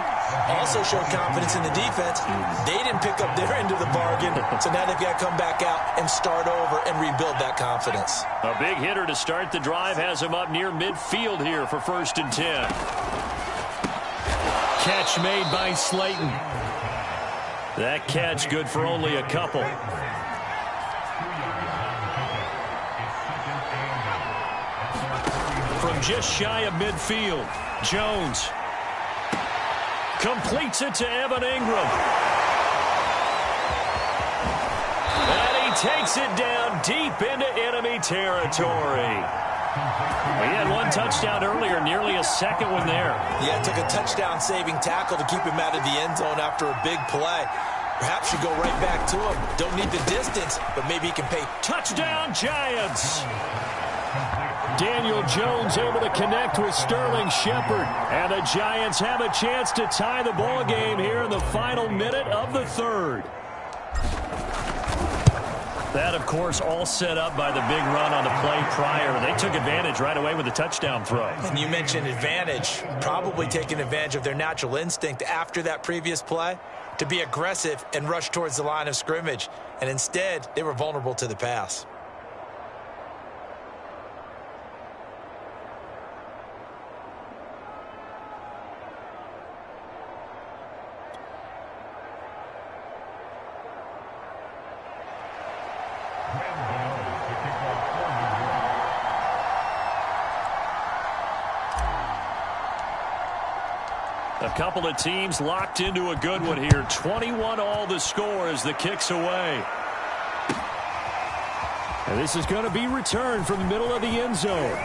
Also showed confidence in the defense. They didn't pick up their end of the bargain, so now they've got to come back out and start over and rebuild that confidence. A big hitter to start the drive has him up near midfield here for 1st and 10. Catch made by Slayton. That catch good for only a couple. From just shy of midfield, Jones completes it to Evan Ingram. And he takes it down deep into enemy territory. He had one touchdown earlier, nearly a second one there. Yeah, it took a touchdown-saving tackle to keep him out of the end zone after a big play. Perhaps you go right back to him. Don't need the distance, but maybe he can pay. Touchdown, Giants! Daniel Jones able to connect with Sterling Shepard. And the Giants have a chance to tie the ball game here in the final minute of the 3rd. That, of course, all set up by the big run on the play prior. They took advantage right away with the touchdown throw. And you mentioned advantage. Probably taking advantage of their natural instinct after that previous play to be aggressive and rush towards the line of scrimmage. And instead, they were vulnerable to the pass. A couple of teams locked into a good one here. 21 all the score as the kick's away. And this is going to be returned from the middle of the end zone.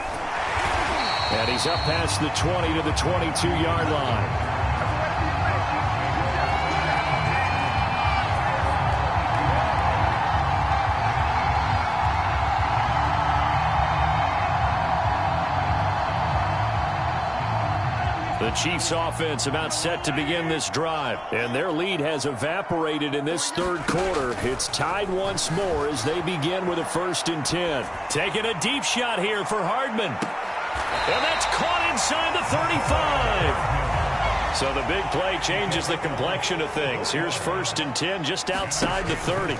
And he's up past the 20 to the 22-yard line. The Chiefs offense about set to begin this drive, and their lead has evaporated in this 3rd quarter. It's tied once more as they begin with a 1st and 10. Taking a deep shot here for Hardman. And that's caught inside the 35. So the big play changes the complexion of things. Here's 1st and 10 just outside the 30.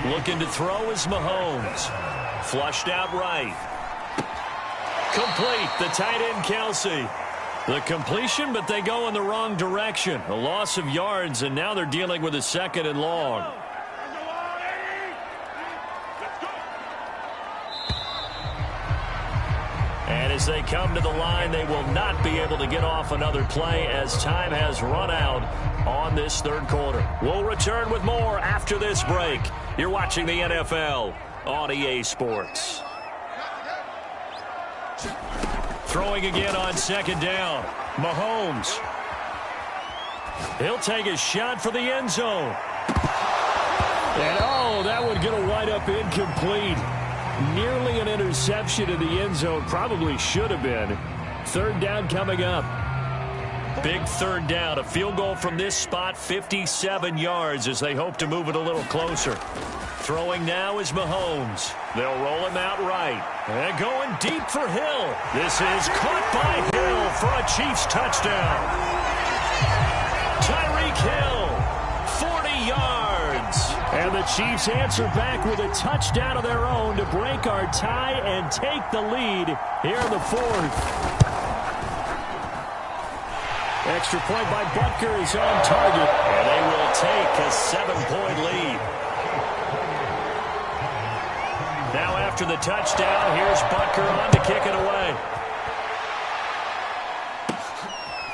Looking to throw is Mahomes. Flushed out right. Complete, the tight end Kelsey. The completion, but they go in the wrong direction. A loss of yards, and now they're dealing with a 2nd and long. And as they come to the line, they will not be able to get off another play as time has run out on this third quarter. We'll return with more after this break. You're watching the NFL on EA Sports. Throwing again on second down. Mahomes. He'll take a shot for the end zone. And, oh, that would get a wind up incomplete. Nearly an interception in the end zone. Probably should have been. Third down coming up. Big third down. A field goal from this spot, 57 yards as they hope to move it a little closer. Throwing now is Mahomes. They'll roll him out right. And going deep for Hill. This is caught by Hill for a Chiefs touchdown. Tyreek Hill, 40 yards. And the Chiefs answer back with a touchdown of their own to break our tie and take the lead here in the fourth. Extra point by Butker is on target. And they will take a 7-point lead. Now after the touchdown, here's Butker on to kick it away.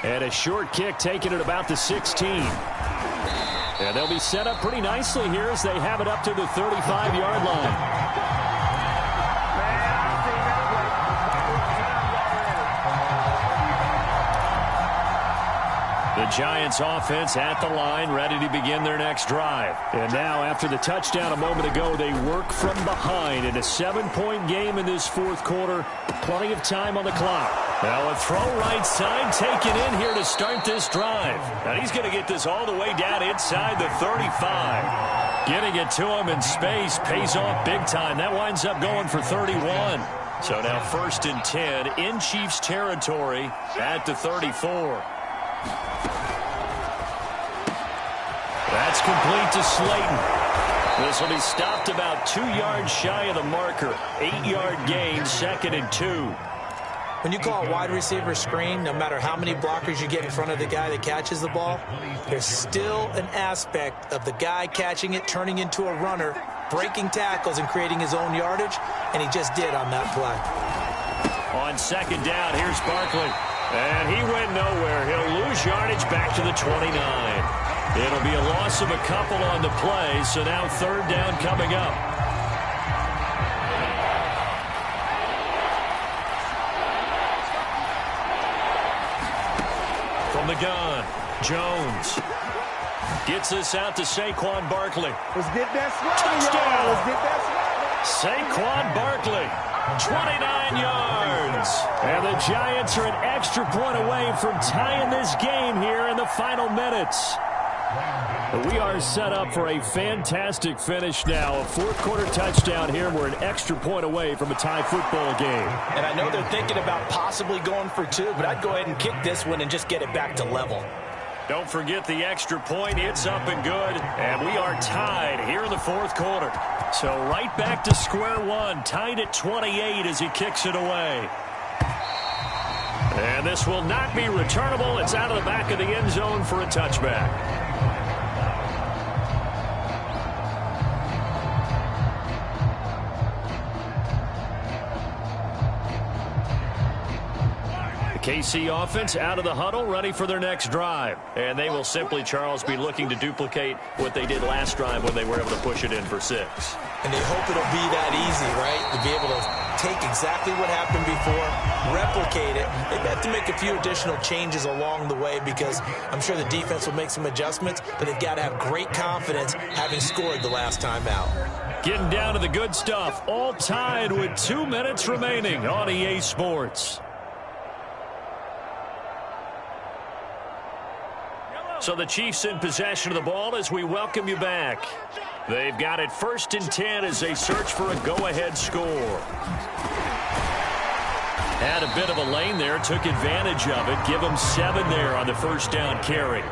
And a short kick taken at about the 16. And they'll be set up pretty nicely here as they have it up to the 35-yard line. The Giants offense at the line, ready to begin their next drive. And now, after the touchdown a moment ago, they work from behind in a 7-point game in this fourth quarter. Plenty of time on the clock. Now a throw right side taken in here to start this drive. Now he's going to get this all the way down inside the 35. Getting it to him in space pays off big time. That winds up going for 31. So now 1st and 10 in Chiefs territory at the 34. That's complete to Slayton. This will be stopped about 2 yards shy of the marker. 8-yard gain, 2nd and 2. When you call a wide receiver screen, no matter how many blockers you get in front of the guy that catches the ball, there's still an aspect of the guy catching it, turning into a runner, breaking tackles and creating his own yardage, and he just did on that play. On second down, here's Barkley. And he went nowhere. He'll lose yardage back to the 29. It'll be a loss of a couple on the play, so now 3rd down coming up. From the gun, Jones gets this out to Saquon Barkley. Let's get that swagger, touchdown! Let's get that swagger. Saquon Barkley, 29 yards. And the Giants are an extra point away from tying this game here in the final minutes. We are set up for a fantastic finish now. A fourth-quarter touchdown here. We're an extra point away from a tie football game. And I know they're thinking about possibly going for 2, but I'd go ahead and kick this one and just get it back to level. Don't forget the extra point. It's up and good. And we are tied here in the fourth quarter. So right back to square one. Tied at 28 as he kicks it away. And this will not be returnable. It's out of the back of the end zone for a touchback. KC offense out of the huddle, ready for their next drive. And they will simply, Charles, be looking to duplicate what they did last drive when they were able to push it in for 6. And they hope it'll be that easy, right? To be able to take exactly what happened before, replicate it. They've got to make a few additional changes along the way because I'm sure the defense will make some adjustments, but they've got to have great confidence having scored the last time out. Getting down to the good stuff, all tied with 2 minutes remaining on EA Sports. So the Chiefs in possession of the ball as we welcome you back. They've got it 1st and 10 as they search for a go-ahead score. Had a bit of a lane there, took advantage of it. Give them 7 there on the first down carry.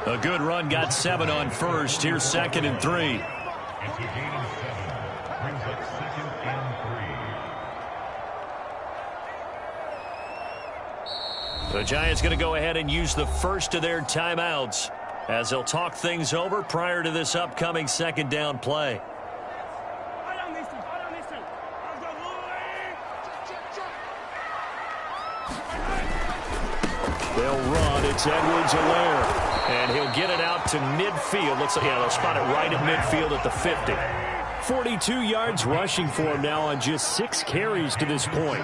A good run, got 7 on first. Here's 2nd and 3. The Giants going to go ahead and use the first of their timeouts as they'll talk things over prior to this upcoming 2nd down play. They'll run. It's Edwards-Helaire. And he'll get it out to midfield. Looks like, yeah, they'll spot it right at midfield at the 50. 42 yards rushing for him now on just 6 carries to this point.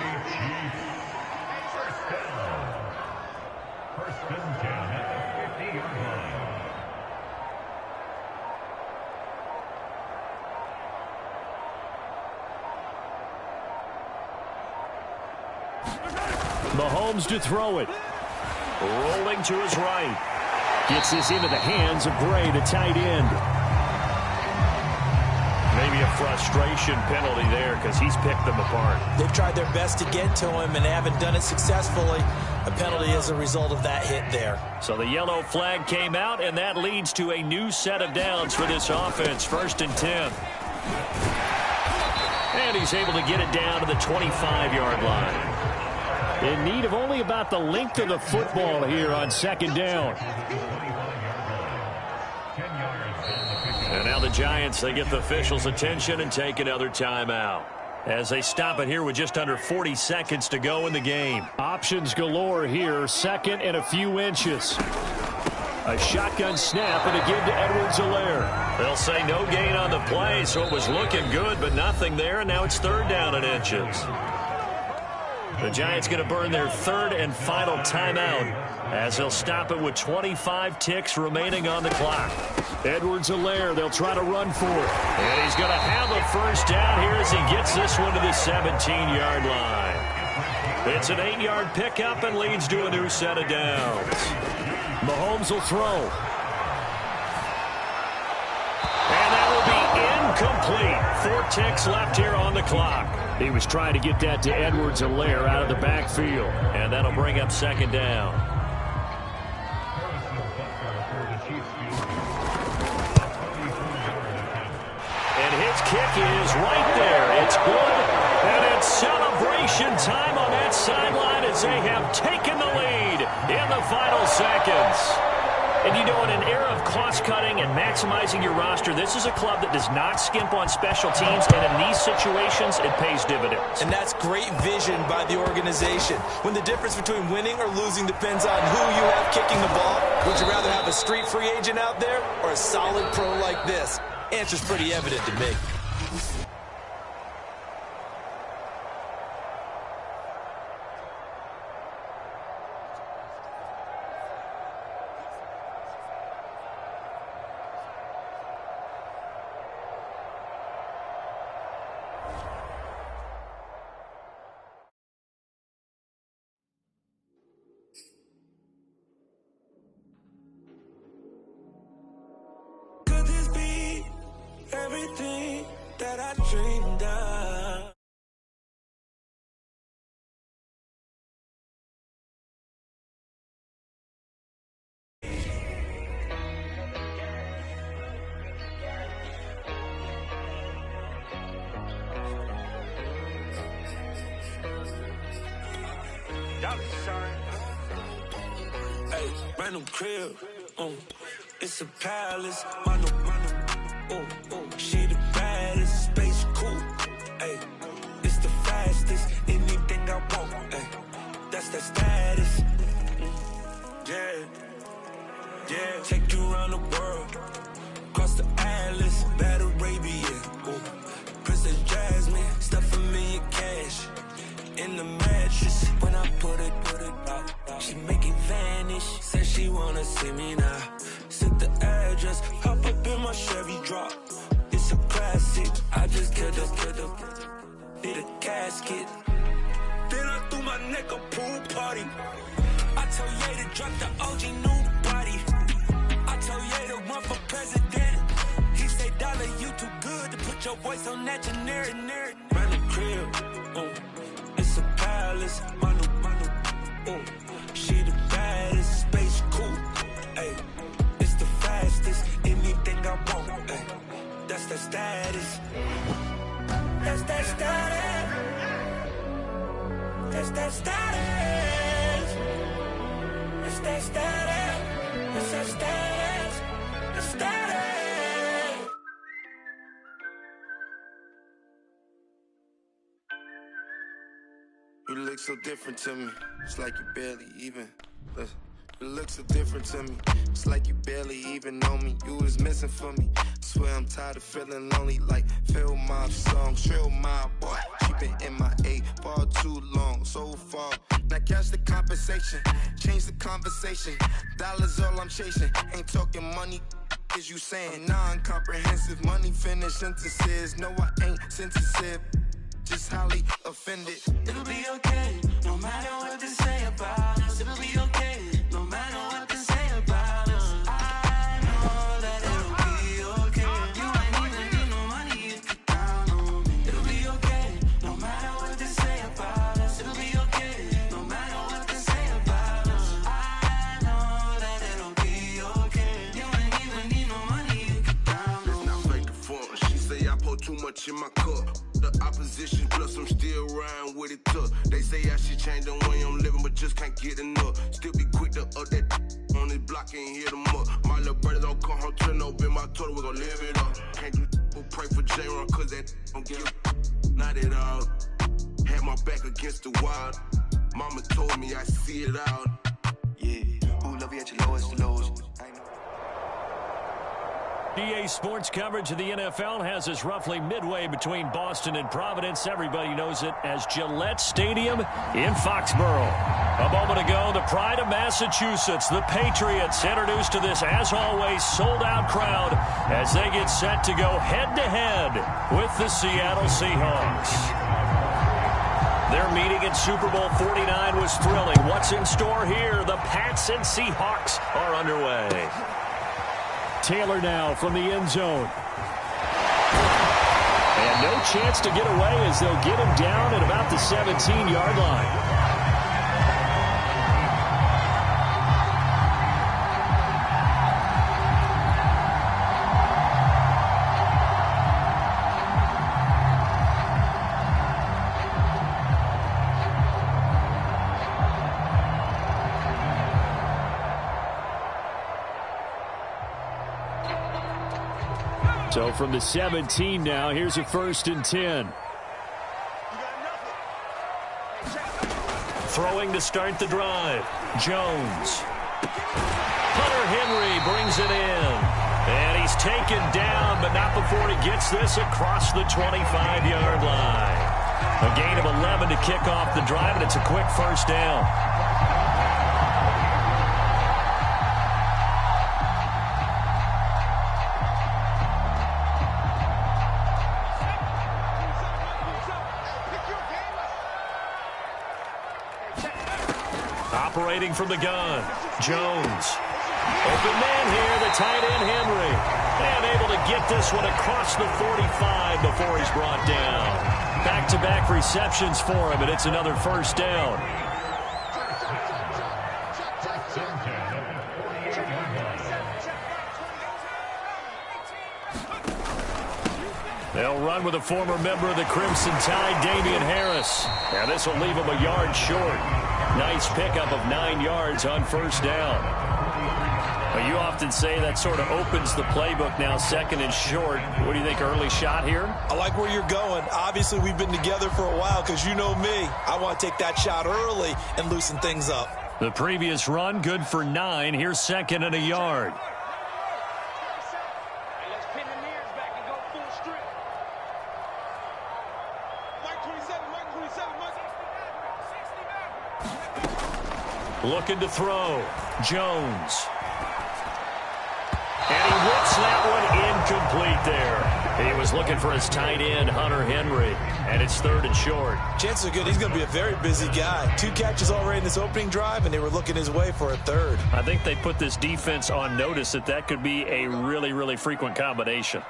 Mahomes to throw it. Rolling to his right. Gets this into the hands of Gray, the tight end. Maybe a frustration penalty there because he's picked them apart. They've tried their best to get to him and haven't done it successfully. A penalty as a result of that hit there. So the yellow flag came out, and that leads to a new set of downs for this offense. 1st and 10. And he's able to get it down to the 25-yard line. In need of only about the length of the football here on 2nd down. And now the Giants, they get the officials' attention and take another timeout as they stop it here with just under 40 seconds to go in the game. Options galore here. 2nd and a few inches. A shotgun snap and a give to Edwards-Helaire. They'll say no gain on the play, so it was looking good, but nothing there, and now it's 3rd down and inches. The Giants going to burn their 3rd and final timeout as they'll stop it with 25 ticks remaining on the clock. Edwards-Helaire, they'll try to run for it. And he's going to have a 1st down here as he gets this one to the 17-yard line. It's an 8-yard pickup and leads to a new set of downs. Mahomes will throw. And that will be incomplete. 4 ticks left here on the clock. He was trying to get that to Edwards-Helaire out of the backfield. And that'll bring up 2nd down. And his kick is right there. It's good. And it's celebration time on that sideline as they have taken the lead in the final seconds. And you know, in an era of cost-cutting and maximizing your roster, this is a club that does not skimp on special teams, and in these situations, it pays dividends. And that's great vision by the organization. When the difference between winning or losing depends on who you have kicking the ball, would you rather have a street free agent out there or a solid pro like this? Answer's pretty evident to me. Everything that I dreamed of. Hey, brand new crib, it's a palace, she the baddest, space cool, ayy, it's the fastest, anything I want, ayy, that's that status, yeah, take you around the world, across the Atlas, bad Arabia, Princess Jasmine, stuff a million cash, in the mattress, when I put it out, she make it vanish, says she wanna see me now, sent the address, hop up in my Chevy drop, it's a classic, I just killed need a casket, then I threw my neck a pool party, I told Ye to drop the OG new body, I told Ye to run for president, he say dollar you too good to put your voice on that generic, brand new crib, it's a palace, my new, she the baddest, space cool, ayy, it's the fastest, anything I want, ayy, that's that status, that's that status, that's that status, it's that status, it's that status, the status. You look so different to me, it's like you barely even Listen. It looks are different to me. It's like you barely even know me. You was missing for me. Swear I'm tired of feeling lonely. Like Phil Mob song, Trill Mob boy. She been in my A far too long, so far. Now catch the compensation, change the conversation. Dollars all I'm chasing. Ain't talking money. Is you saying non-comprehensive? Money finish sentences. No, I ain't sensitive. Just highly offended. It'll be okay, no matter what they say about us. It'll be okay, no matter what they say about us. I know that it'll be okay. You ain't even need no money, you can count on me. It'll be okay, no matter what they say about us. It'll be okay, no matter what they say about us. I know that it'll be okay. You ain't even need no money, you can count on me. Let's not fake the fun. She say I pour too much in my cup. The opposition plus I'm still riding with it tough. They say I should change the way I'm living, but just can't get enough. Still be quick to up that on this block and hit them up. My little brother don't come home till November. I told her we gon' live it up. Can't do but pray for J-Ron, cause that don't give not at all. Had my back against the wall. Mama told me I see it out. Yeah, who love you at your lowest lows? EA Sports coverage of the NFL has us roughly midway between Boston and Providence. Everybody knows it as Gillette Stadium in Foxborough. A moment ago, the pride of Massachusetts, the Patriots, introduced to this, as always, sold-out crowd as they get set to go head-to-head with the Seattle Seahawks. Their meeting in Super Bowl 49 was thrilling. What's in store here? The Pats and Seahawks are underway. Taylor now from the end zone. And no chance to get away as they'll get him down at about the 17-yard line. So from the 17 now, here's a 1st and 10. Throwing to start the drive. Jones. Hunter Henry brings it in. And he's taken down, but not before he gets this across the 25-yard line. A gain of 11 to kick off the drive, and it's a quick 1st down. Operating from the gun, Jones. Open man here, the tight end Henry. And able to get this one across the 45 before he's brought down. Back-to-back receptions for him, and it's another 1st down. They'll run with a former member of the Crimson Tide, Damian Harris. And this will leave him a yard short. Nice pickup of 9 yards on 1st down. Well, you often say that sort of opens the playbook now, 2nd and short. What do you think, early shot here? I like where you're going. Obviously, we've been together for a while because you know me. I want to take that shot early and loosen things up. The previous run, good for 9. Here's 2nd and a yard. Looking to throw. Jones. And he whips that one incomplete there. He was looking for his tight end, Hunter Henry. And it's 3rd and short. Chances are good he's going to be a very busy guy. 2 catches already in this opening drive, and they were looking his way for a 3rd. I think they put this defense on notice that could be a really, really frequent combination.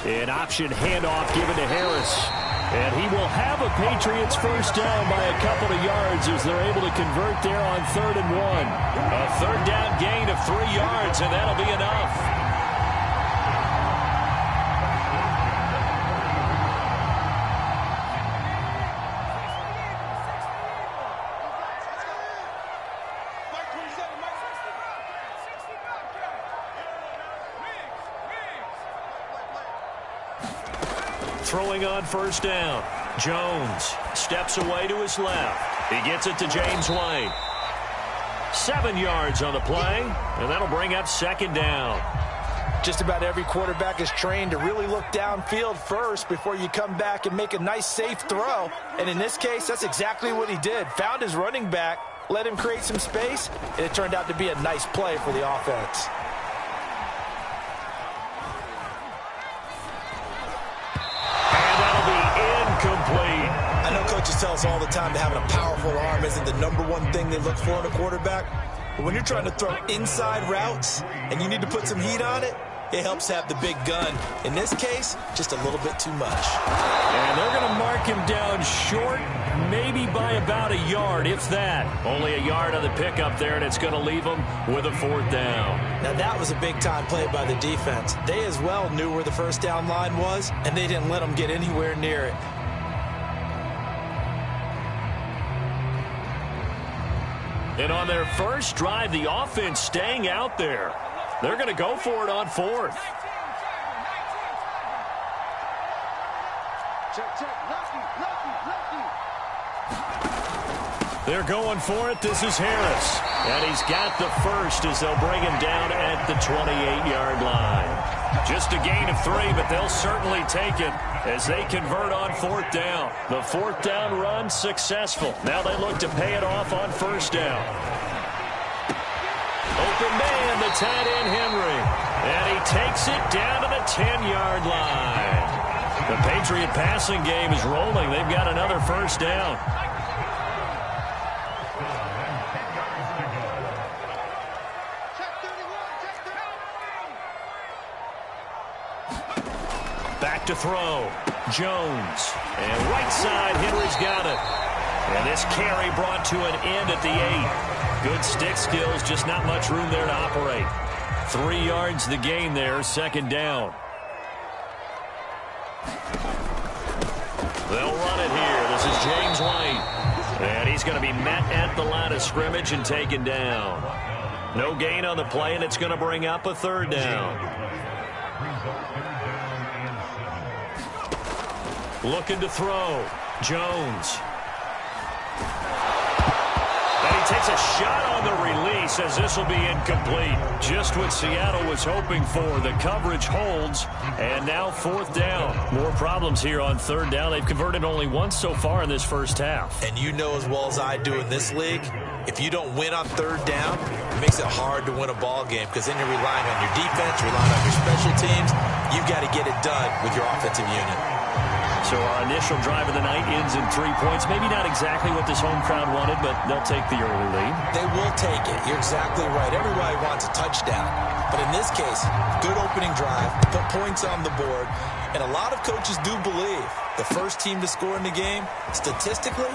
An option handoff given to Harris. And he will have a Patriots 1st down by a couple of yards as they're able to convert there on 3rd and 1. A 3rd down gain of 3 yards, and that'll be enough. Throwing on 1st down. Jones steps away to his left. He gets it to James White. 7 yards on the play, and that'll bring up second down. Just about every quarterback is trained to really look downfield first before you come back and make a nice, safe throw. And in this case, that's exactly what he did. Found his running back, let him create some space, and it turned out to be a nice play for the offense. And that'll be incomplete. I know coaches tell us all the time that having a powerful arm isn't the #1 thing they look for in a quarterback. But when you're trying to throw inside routes and you need to put some heat on it, it helps have the big gun. In this case, just a little bit too much. And they're going to mark him down short, maybe by about a yard, if that. Only a yard on the pickup there, and it's going to leave him with a 4th down. Now, that was a big-time play by the defense. They as well knew where the first down line was, and they didn't let them get anywhere near it. And on their first drive, the offense staying out there. They're going to go for it on 4th. They're going for it. This is Harris. And he's got the first as they'll bring him down at the 28-yard line. Just a gain of 3, but they'll certainly take it as they convert on 4th down. The 4th down run successful. Now they look to pay it off on 1st down. Open man, the tight end Henry. And he takes it down to the 10-yard line. The Patriot passing game is rolling. They've got another 1st down. Back to throw. Jones. And right side, Henry's got it. And this carry brought to an end at the 8. Good stick skills, just not much room there to operate. 3 yards the gain there, 2nd down. They'll run it here. This is James White. And he's going to be met at the line of scrimmage and taken down. No gain on the play, and it's going to bring up a 3rd down. Looking to throw. Jones. And he takes a shot on the release as this will be incomplete. Just what Seattle was hoping for. The coverage holds. And now 4th down. More problems here on 3rd down. They've converted only once so far in this first half. And you know as well as I do in this league, if you don't win on 3rd down, it makes it hard to win a ball game because then you're relying on your defense, relying on your special teams. You've got to get it done with your offensive unit. So our initial drive of the night ends in 3 points. Maybe not exactly what this home crowd wanted, but they'll take the early lead. They will take it. You're exactly right. Everybody wants a touchdown. But in this case, good opening drive, put points on the board, and a lot of coaches do believe the first team to score in the game, statistically,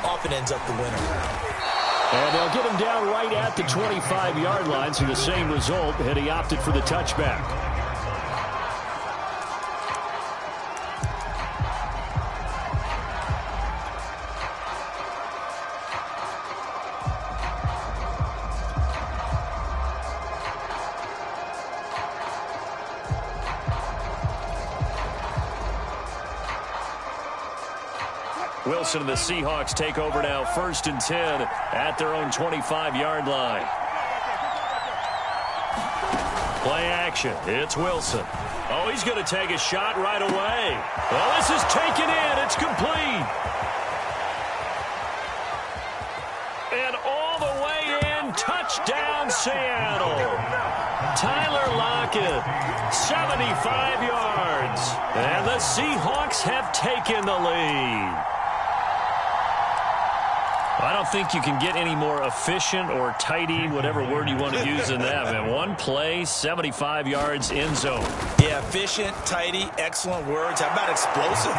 often ends up the winner. And they'll get him down right at the 25-yard line, so the same result had he opted for the touchback. Wilson and the Seahawks take over now, 1st and 10 at their own 25-yard line. Play action. It's Wilson. Oh, he's going to take a shot right away. Well, this is taken in. It's complete. And all the way in. Touchdown, Seattle. Tyler Lockett, 75 yards. And the Seahawks have taken the lead. I don't think you can get any more efficient or tidy, whatever word you want to use in that, man. One play, 75 yards, end zone. Yeah, efficient, tidy, excellent words. How about explosive?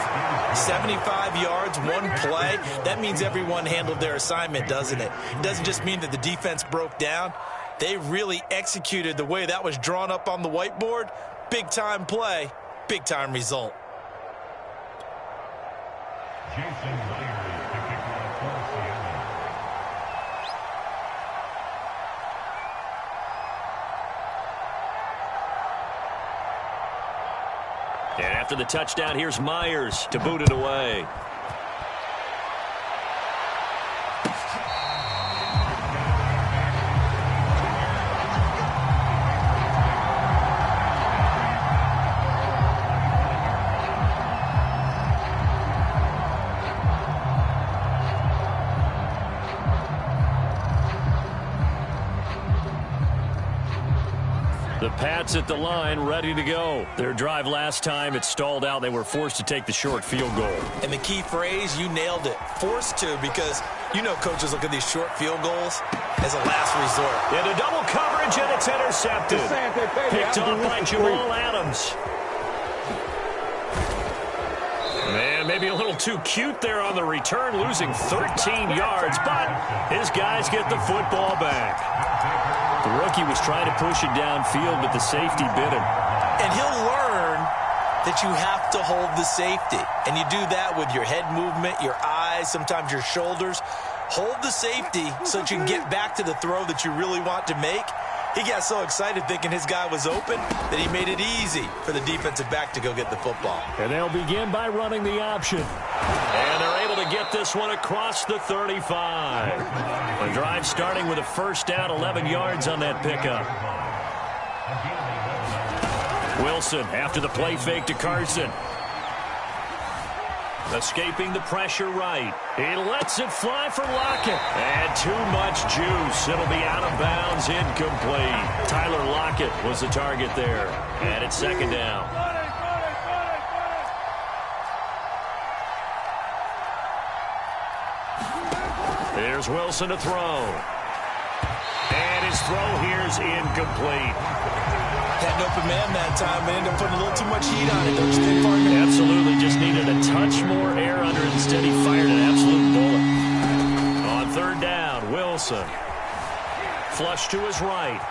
75 yards, one play. That means everyone handled their assignment, doesn't it? It doesn't just mean that the defense broke down. They really executed the way that was drawn up on the whiteboard. Big-time play, big-time result. And after the touchdown, here's Myers to boot it away. Pats at the line, ready to go. Their drive last time, it stalled out. They were forced to take the short field goal. And the key phrase, you nailed it. Forced to, because you know coaches look at these short field goals as a last resort. Into double coverage, and it's intercepted. Picked off by Jamal Adams. Man, maybe a little too cute there on the return, losing 13 yards, but his guys get the football back. The rookie was trying to push it downfield, but the safety bit him. And he'll learn that you have to hold the safety. And you do that with your head movement, your eyes, sometimes your shoulders. Hold the safety so that you can get back to the throw that you really want to make. He got so excited thinking his guy was open that he made it easy for the defensive back to go get the football. And they'll begin by running the option. And they're able to get this one across the 35. The drive starting with a first down, 11 yards on that pickup. Wilson after the play fake to Carson. Escaping the pressure right. He lets it fly for Lockett. And too much juice. It'll be out of bounds, incomplete. Tyler Lockett was the target there. And it's second down. Here's Wilson to throw. And his throw here's incomplete. Had an open man that time, but ended up putting a little too much heat on it, don't you think, partner? Absolutely. Just needed a touch more air under it. Instead, he fired an absolute bullet. On third down, Wilson. Flush to his right.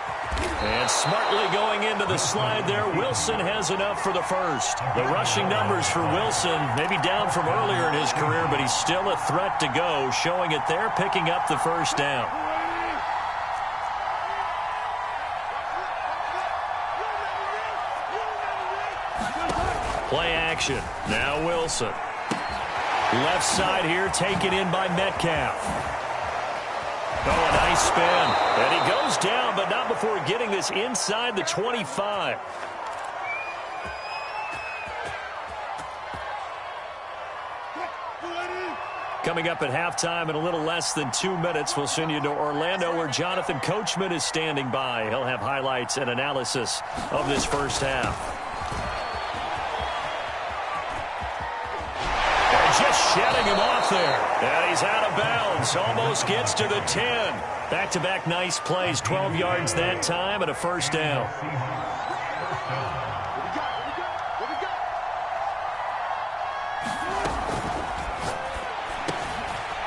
And smartly going into the slide there, Wilson has enough for the first. The rushing numbers for Wilson, maybe down from earlier in his career, but he's still a threat to go, showing it there, picking up the first down. Play action. Now Wilson. Left side here taken in by Metcalf. Oh, a nice spin. And he goes down, but not before getting this inside the 25. Coming up at halftime in a little less than 2 minutes, we'll send you to Orlando where Jonathan Coachman is standing by. He'll have highlights and analysis of this first half. Just shedding him off there. And he's out of bounds. Almost gets to the 10. Back-to-back nice plays. 12 yards that time and a first down.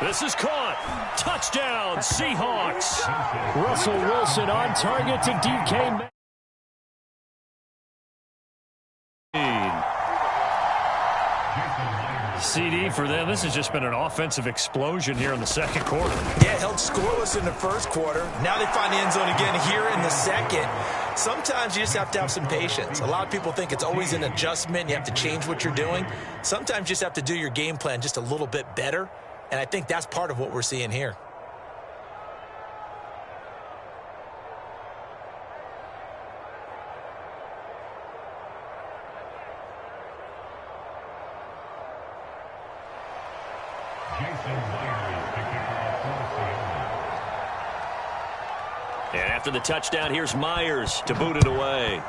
This is caught. Touchdown, Seahawks. Russell Wilson on target to DK. CD for them. This has just been an offensive explosion here in the second quarter. Yeah, held scoreless in the first quarter. Now they find the end zone again here in the second. Sometimes you just have to have some patience. A lot of people think it's always an adjustment. You have to change what you're doing. Sometimes you just have to do your game plan just a little bit better. And I think that's part of what we're seeing here. And after the touchdown, here's Myers to boot it away.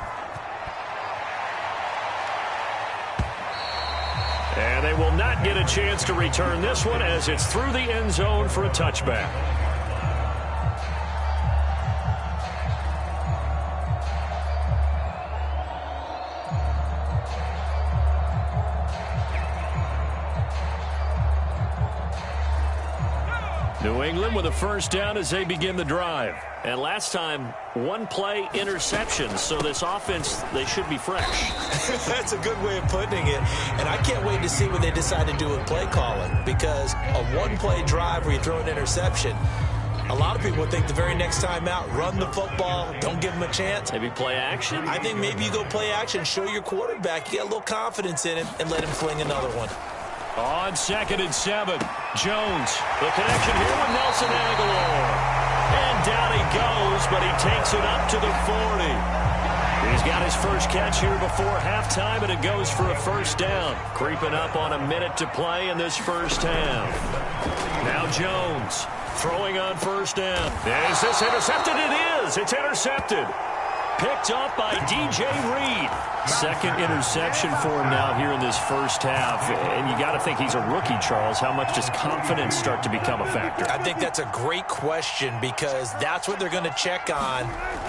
And they will not get a chance to return this one as it's through the end zone for a touchback. New England with a first down as they begin the drive. And last time, one play interception. So this offense, they should be fresh. That's a good way of putting it. And I can't wait to see what they decide to do with play calling. Because a one-play drive where you throw an interception, a lot of people would think the very next time out, run the football, don't give them a chance. Maybe play action? I think maybe you go play action, show your quarterback, you get a little confidence in him, and let him fling another one. On 2nd and 7, Jones. The connection here with Nelson Aguilar. And down he goes, but he takes it up to the 40. He's got his first catch here before halftime, and it goes for a first down. Creeping up on a minute to play in this first half. Now Jones throwing on first down. Is this intercepted? It is. It's intercepted. Picked up by DJ Reed. Second interception for him now here in this first half. And you got to think he's a rookie, Charles. How much does confidence start to become a factor? I think that's a great question because that's what they're going to check on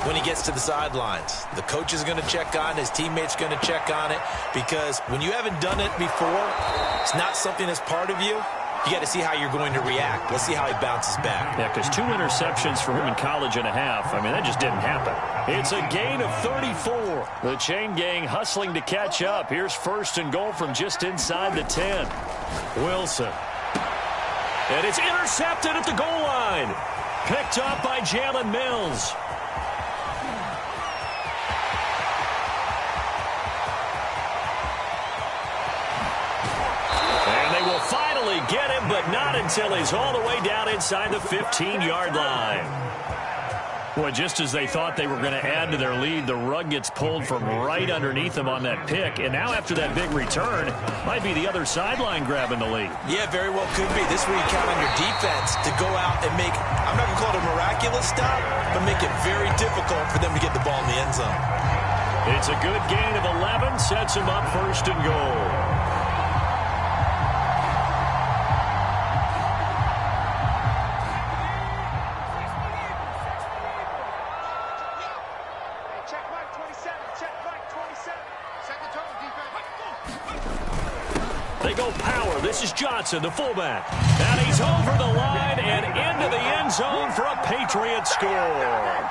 when he gets to the sidelines. The coach is going to check on, his teammates going to check on it, because when you haven't done it before, it's not something that's part of you. You got to see how you're going to react. Let's see how he bounces back. Yeah, because 2 interceptions for him in college and a half. I mean, that just didn't happen. It's a gain of 34. The chain gang hustling to catch up. Here's first and goal from just inside the 10. Wilson. And it's intercepted at the goal line. Picked up by Jalen Mills. Finally get him, but not until he's all the way down inside the 15-yard line. Well, just as they thought they were going to add to their lead, the rug gets pulled from right underneath them on that pick. And now after that big return, might be the other sideline grabbing the lead. Yeah, very well could be. This is where you count on your defense to go out and make, I'm not going to call it a miraculous stop, but make it very difficult for them to get the ball in the end zone. It's a good gain of 11, sets him up first and goal. They go power. This is Johnson, the fullback. And he's over the line and into the end zone for a Patriot score.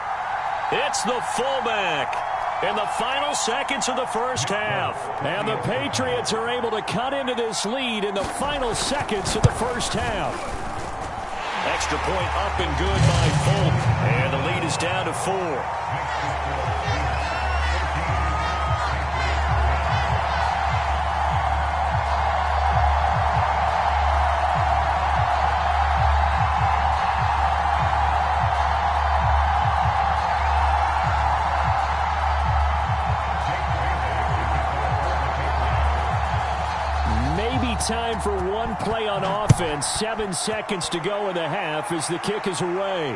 It's the fullback in the final seconds of the first half. And the Patriots are able to cut into this lead in the final seconds of the first half. Extra point up and good by Folk. And the lead is down to 4. Time for one play on offense. 7 seconds to go in the half as the kick is away.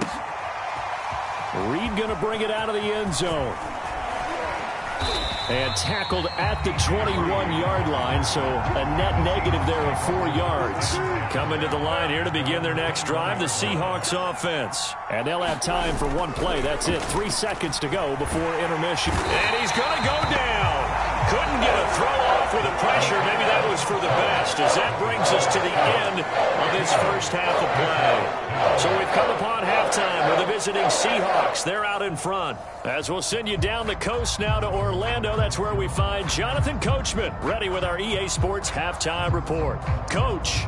Reed going to bring it out of the end zone. And tackled at the 21-yard line, so a net negative there of 4 yards. Coming to the line here to begin their next drive, the Seahawks offense. And they'll have time for one play. That's it. 3 seconds to go before intermission. And he's going to go down. Couldn't get a throw off with the pressure. Maybe that was for the best, as that brings us to the end of this first half of play. So we've come upon halftime with the visiting Seahawks. They're out in front. As we'll send you down the coast now to Orlando, that's where we find Jonathan Coachman, ready with our EA Sports halftime report. Coach.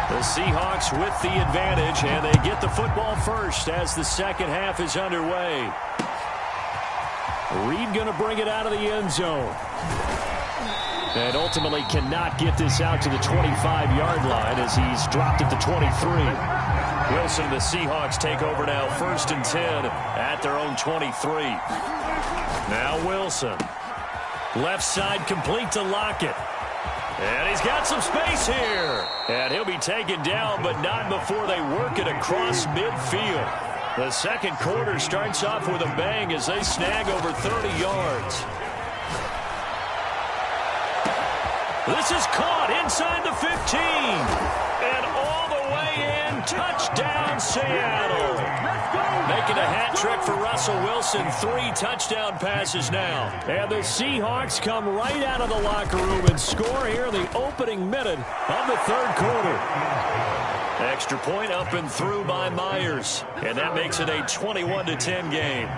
The Seahawks with the advantage, and they get the football first as the second half is underway. Reed going to bring it out of the end zone. And ultimately cannot get this out to the 25-yard line as he's dropped at the 23. Wilson, the Seahawks take over now, 1st and 10 at their own 23. Now Wilson. Left side complete to Lockett. And he's got some space here. And he'll be taken down, but not before they work it across midfield. The second quarter starts off with a bang as they snag over 30 yards. This is caught inside the 15. And all the way in, touchdown Seattle. Making a hat trick for Russell Wilson. 3 touchdown passes now. And the Seahawks come right out of the locker room and score here in the opening minute of the third quarter. Extra point up and through by Myers. And that makes it a 21-10 game.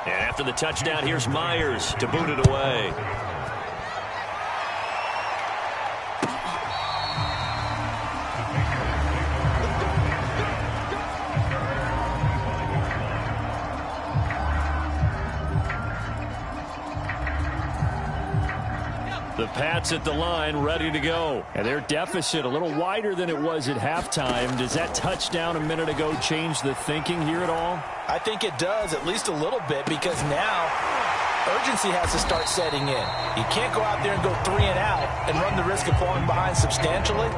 And after the touchdown, here's Myers to boot it away. The Pats at the line, ready to go. And their deficit a little wider than it was at halftime. Does that touchdown a minute ago change the thinking here at all? I think it does, at least a little bit, because now urgency has to start setting in. You can't go out there and go 3 and out and run the risk of falling behind substantially,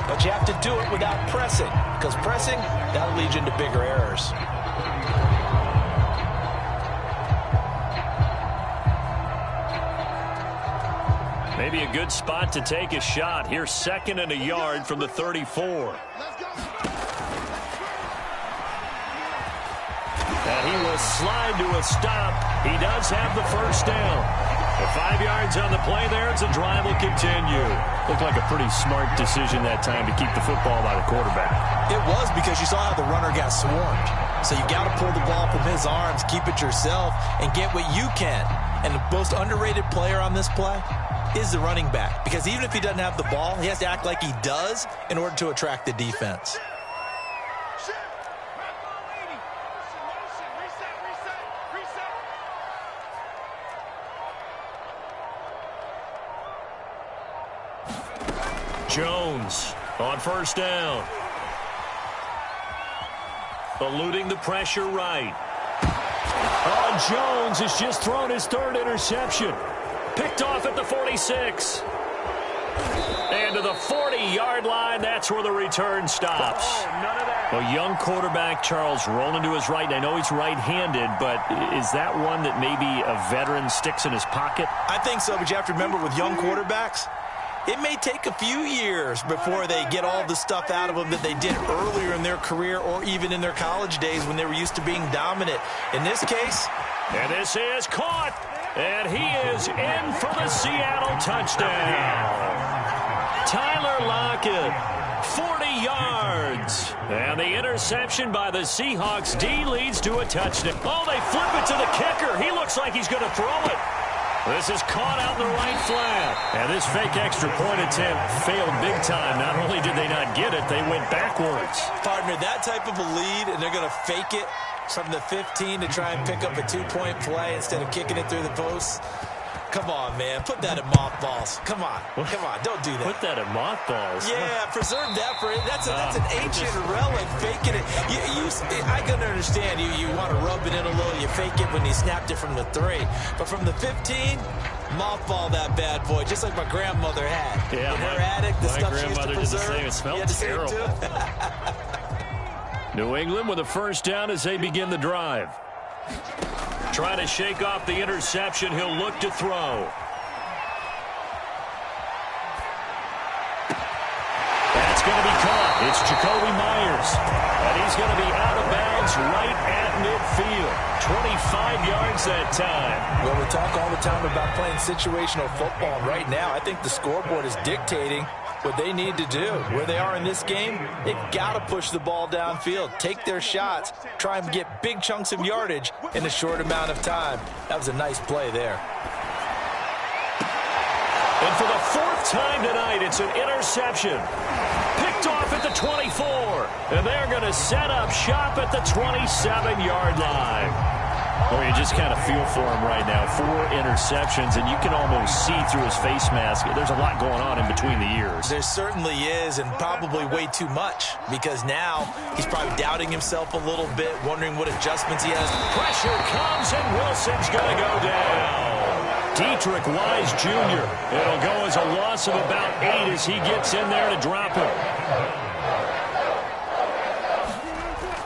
but you have to do it without pressing, because pressing, that'll lead you into bigger errors. Maybe a good spot to take a shot. Here's 2nd and a yard from the 34. And he will slide to a stop. He does have the first down. The 5 yards on the play there. It's a drive will continue. Looked like a pretty smart decision that time to keep the football by the quarterback. It was, because you saw how the runner got swarmed. So you got to pull the ball from his arms, keep it yourself, and get what you can. And the most underrated player on this play is the running back, because even if he doesn't have the ball, he has to act like he does in order to attract the defense. Jones on first down. Eluding the pressure right. Oh, Jones has just thrown his 3rd interception. Picked off at the 46. And to the 40-yard line, that's where the return stops. A young quarterback, Charles, rolling to his right. And I know he's right-handed, but is that one that maybe a veteran sticks in his pocket? I think so, but you have to remember with young quarterbacks, it may take a few years before they get all the stuff out of them that they did earlier in their career or even in their college days when they were used to being dominant. In this case... And this is caught. And he is in for the Seattle touchdown. Tyler Lockett, 40 yards. And the interception by the Seahawks D leads to a touchdown. Oh, they flip it to the kicker. He looks like he's going to throw it. This is caught out in the right flat. And this fake extra point attempt failed big time. Not only did they not get it, they went backwards. Partner, that type of a lead, and they're going to fake it from the 15 to try and pick up a 2-point play instead of kicking it through the posts. Come on, man. Put that in mothballs. Come on. Come on. Don't do that. Put that in mothballs. Yeah, preserve that for it. That's an ancient relic, faking it. I can understand you want to rub it in a little. You fake it when you snapped it from the 3. But from the 15, mothball that bad boy, just like my grandmother had. Yeah, in her attic, the stuff she used to preserve. It smelled terrible. New England with a first down as they begin the drive. Trying to shake off the interception. He'll look to throw. That's going to be caught. It's Jacoby Myers. And he's going to be out of bounds right at midfield. 25 yards that time. Well, we talk all the time about playing situational football. Right now, I think the scoreboard is dictating what they need to do. Where they are in this game, they've got to push the ball downfield, take their shots, try and get big chunks of yardage in a short amount of time. That was a nice play there. And for the 4th time tonight, it's an interception. Picked off at the 24. And they're going to set up shop at the 27-yard line. Well, you just kind of feel for him right now. 4 interceptions, and you can almost see through his face mask. There's a lot going on in between the ears. There certainly is, and probably way too much, because now he's probably doubting himself a little bit, wondering what adjustments he has. Pressure comes, and Wilson's going to go down. Dietrich Wise Jr. It'll go as a loss of about 8 as he gets in there to drop him.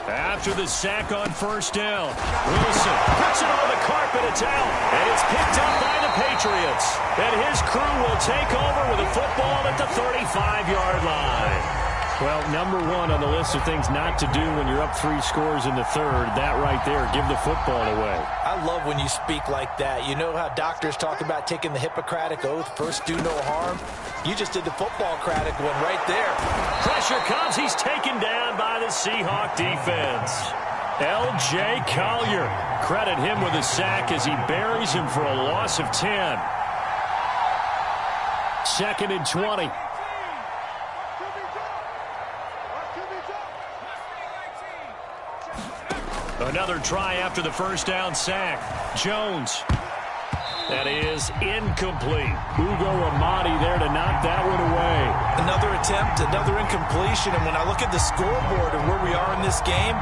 After the sack on first down, Wilson puts it on the carpet. It's out, and it's picked up by the Patriots. And his crew will take over with a football at the 35-yard line. Well, number 1 on the list of things not to do when you're up 3 scores in the 3rd, that right there, give the football away. I love when you speak like that. You know how doctors talk about taking the Hippocratic Oath, first do no harm? You just did the football-cratic one right there. Pressure comes. He's taken down by the Seahawk defense. L.J. Collier. Credit him with a sack as he buries him for a loss of 10. 2nd and 20. Another try after the first down sack. Jones. That is incomplete. Ugo Amadi there to knock that one away. Another attempt, another incompletion. And when I look at the scoreboard and where we are in this game,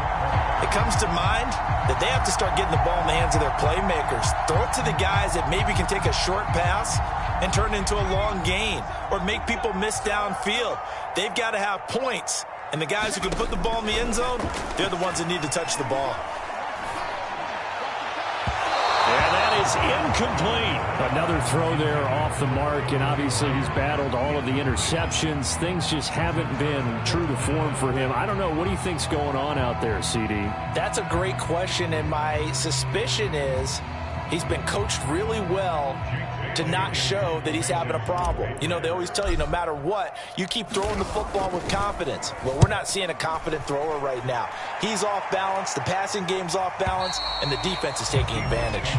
It comes to mind that they have to start getting the ball in the hands of their playmakers. Throw it to the guys that maybe can take a short pass and turn it into a long gain or make people miss downfield. They've got to have points. And the guys who can put the ball in the end zone, they're the ones that need to touch the ball. And that is incomplete. Another throw there off the mark, and obviously he's battled all of the interceptions. Things just haven't been true to form for him. I don't know. What do you think's going on out there, CD? That's a great question, and my suspicion is he's been coached really well to not show that he's having a problem. You know, they always tell you no matter what, you keep throwing the football with confidence. Well, we're not seeing a confident thrower right now. He's off balance, the passing game's off balance, and the defense is taking advantage.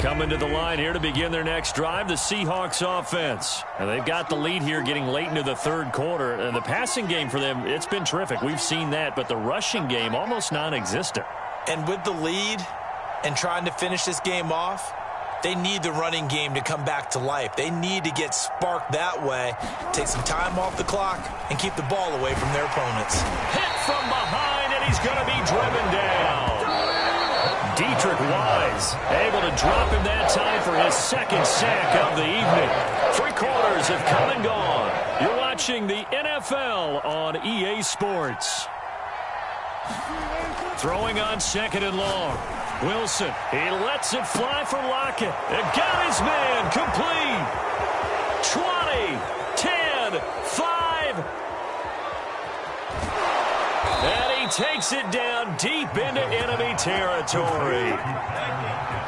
Coming to the line here to begin their next drive, the Seahawks offense. And they've got the lead here getting late into the third quarter. And the passing game for them, it's been terrific. We've seen that, but the rushing game almost non-existent. And with the lead and trying to finish this game off, they need the running game to come back to life. They need to get sparked that way, take some time off the clock, and keep the ball away from their opponents. Hit from behind, and he's going to be driven down. Dietrich Wise able to drop him that time for his second sack of the evening. 3 quarters have come and gone. You're watching the NFL on EA Sports. Throwing on second and long. Wilson, he lets it fly for Lockett. And got his man complete. 20, 10, 5. And he takes it down deep into enemy territory.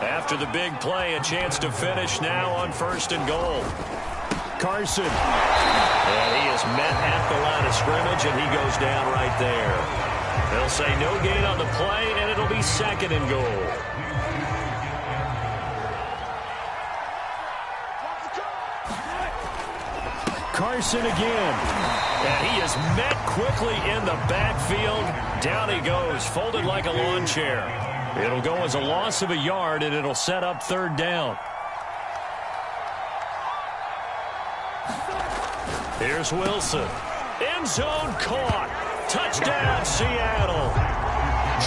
After the big play, a chance to finish now on 1st and goal. Carson. And he is met at the line of scrimmage, and he goes down right there. They'll say no gain on the play, and it'll be 2nd and goal. Carson again. And he is met quickly in the backfield. Down he goes, folded like a lawn chair. It'll go as a loss of a yard, and it'll set up 3rd down. Here's Wilson. End zone caught. Touchdown, Seattle.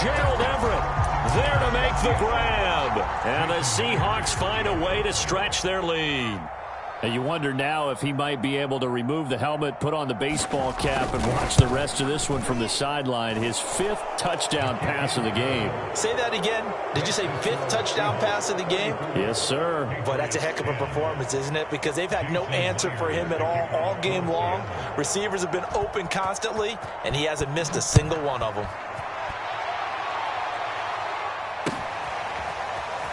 Gerald Everett there to make the grab. And the Seahawks find a way to stretch their lead. And you wonder now if he might be able to remove the helmet, put on the baseball cap, and watch the rest of this one from the sideline. His 5th touchdown pass of the game. Say that again. Did you say 5th touchdown pass of the game? Yes, sir. But that's a heck of a performance, isn't it? Because they've had no answer for him at all game long. Receivers have been open constantly, and he hasn't missed a single one of them.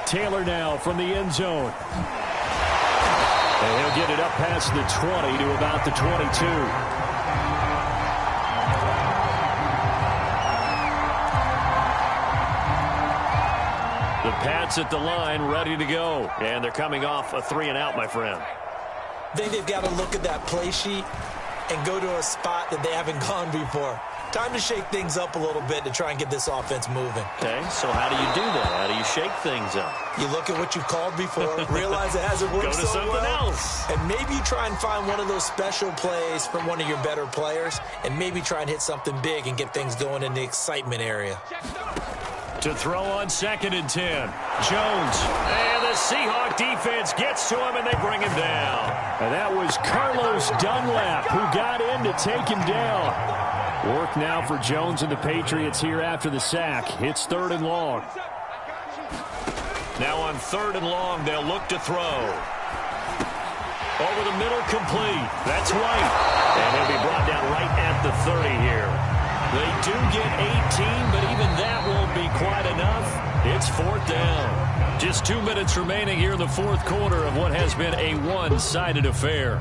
Taylor now from the end zone. And he'll get it up past the 20 to about the 22. The Pats at the line, ready to go. And they're coming off a 3-and-out, my friend. I think they've got to look at that play sheet and go to a spot that they haven't gone before. Time to shake things up a little bit to try and get this offense moving. Okay, so how do you do that? How do you shake things up? You look at what you've called before, realize it hasn't worked so well. Go to something else. And maybe you try and find one of those special plays from one of your better players, and maybe try and hit something big and get things going in the excitement area. To throw on 2nd and 10. Jones. And the Seahawk defense gets to him, and they bring him down. And that was Carlos Dunlap who got in to take him down. Work now for Jones and the Patriots here after the sack. It's 3rd and long. Now on 3rd and long, they'll look to throw. Over the middle, complete. That's White. And he'll be brought down right at the 30 here. They do get 18, but even that won't be quite enough. It's 4th down. Just 2 minutes remaining here in the 4th quarter of what has been a one-sided affair.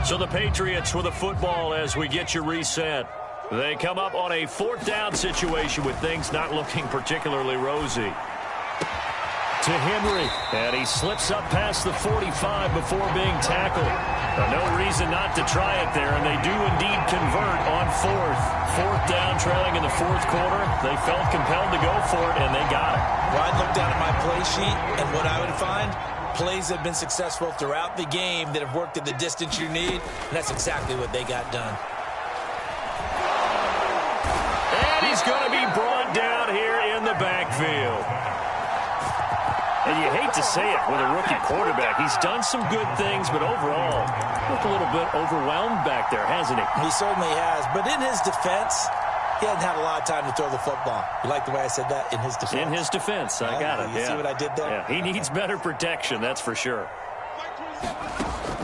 So the Patriots with the football as we get you reset. They come up on a 4th down situation with things not looking particularly rosy. To Henry, and he slips up past the 45 before being tackled. No reason not to try it there, and they do indeed convert on 4th. 4th down, trailing in the 4th quarter. They felt compelled to go for it, and they got it. Well, I'd look down at my play sheet, and what I would find, plays that have been successful throughout the game that have worked at the distance you need, and that's exactly what they got done. And he's going to be brought down here in the backfield. And you hate to say it with a rookie quarterback. He's done some good things, but overall, looked a little bit overwhelmed back there, hasn't he? He certainly has. But in his defense, he hadn't had a lot of time to throw the football. You like the way I said that? In his defense. In his defense. I got it. You see what I did there? Yeah, he needs better protection, that's for sure.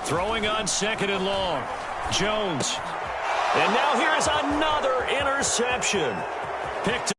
Throwing on 2nd and long. Jones. And now here's another interception. Picked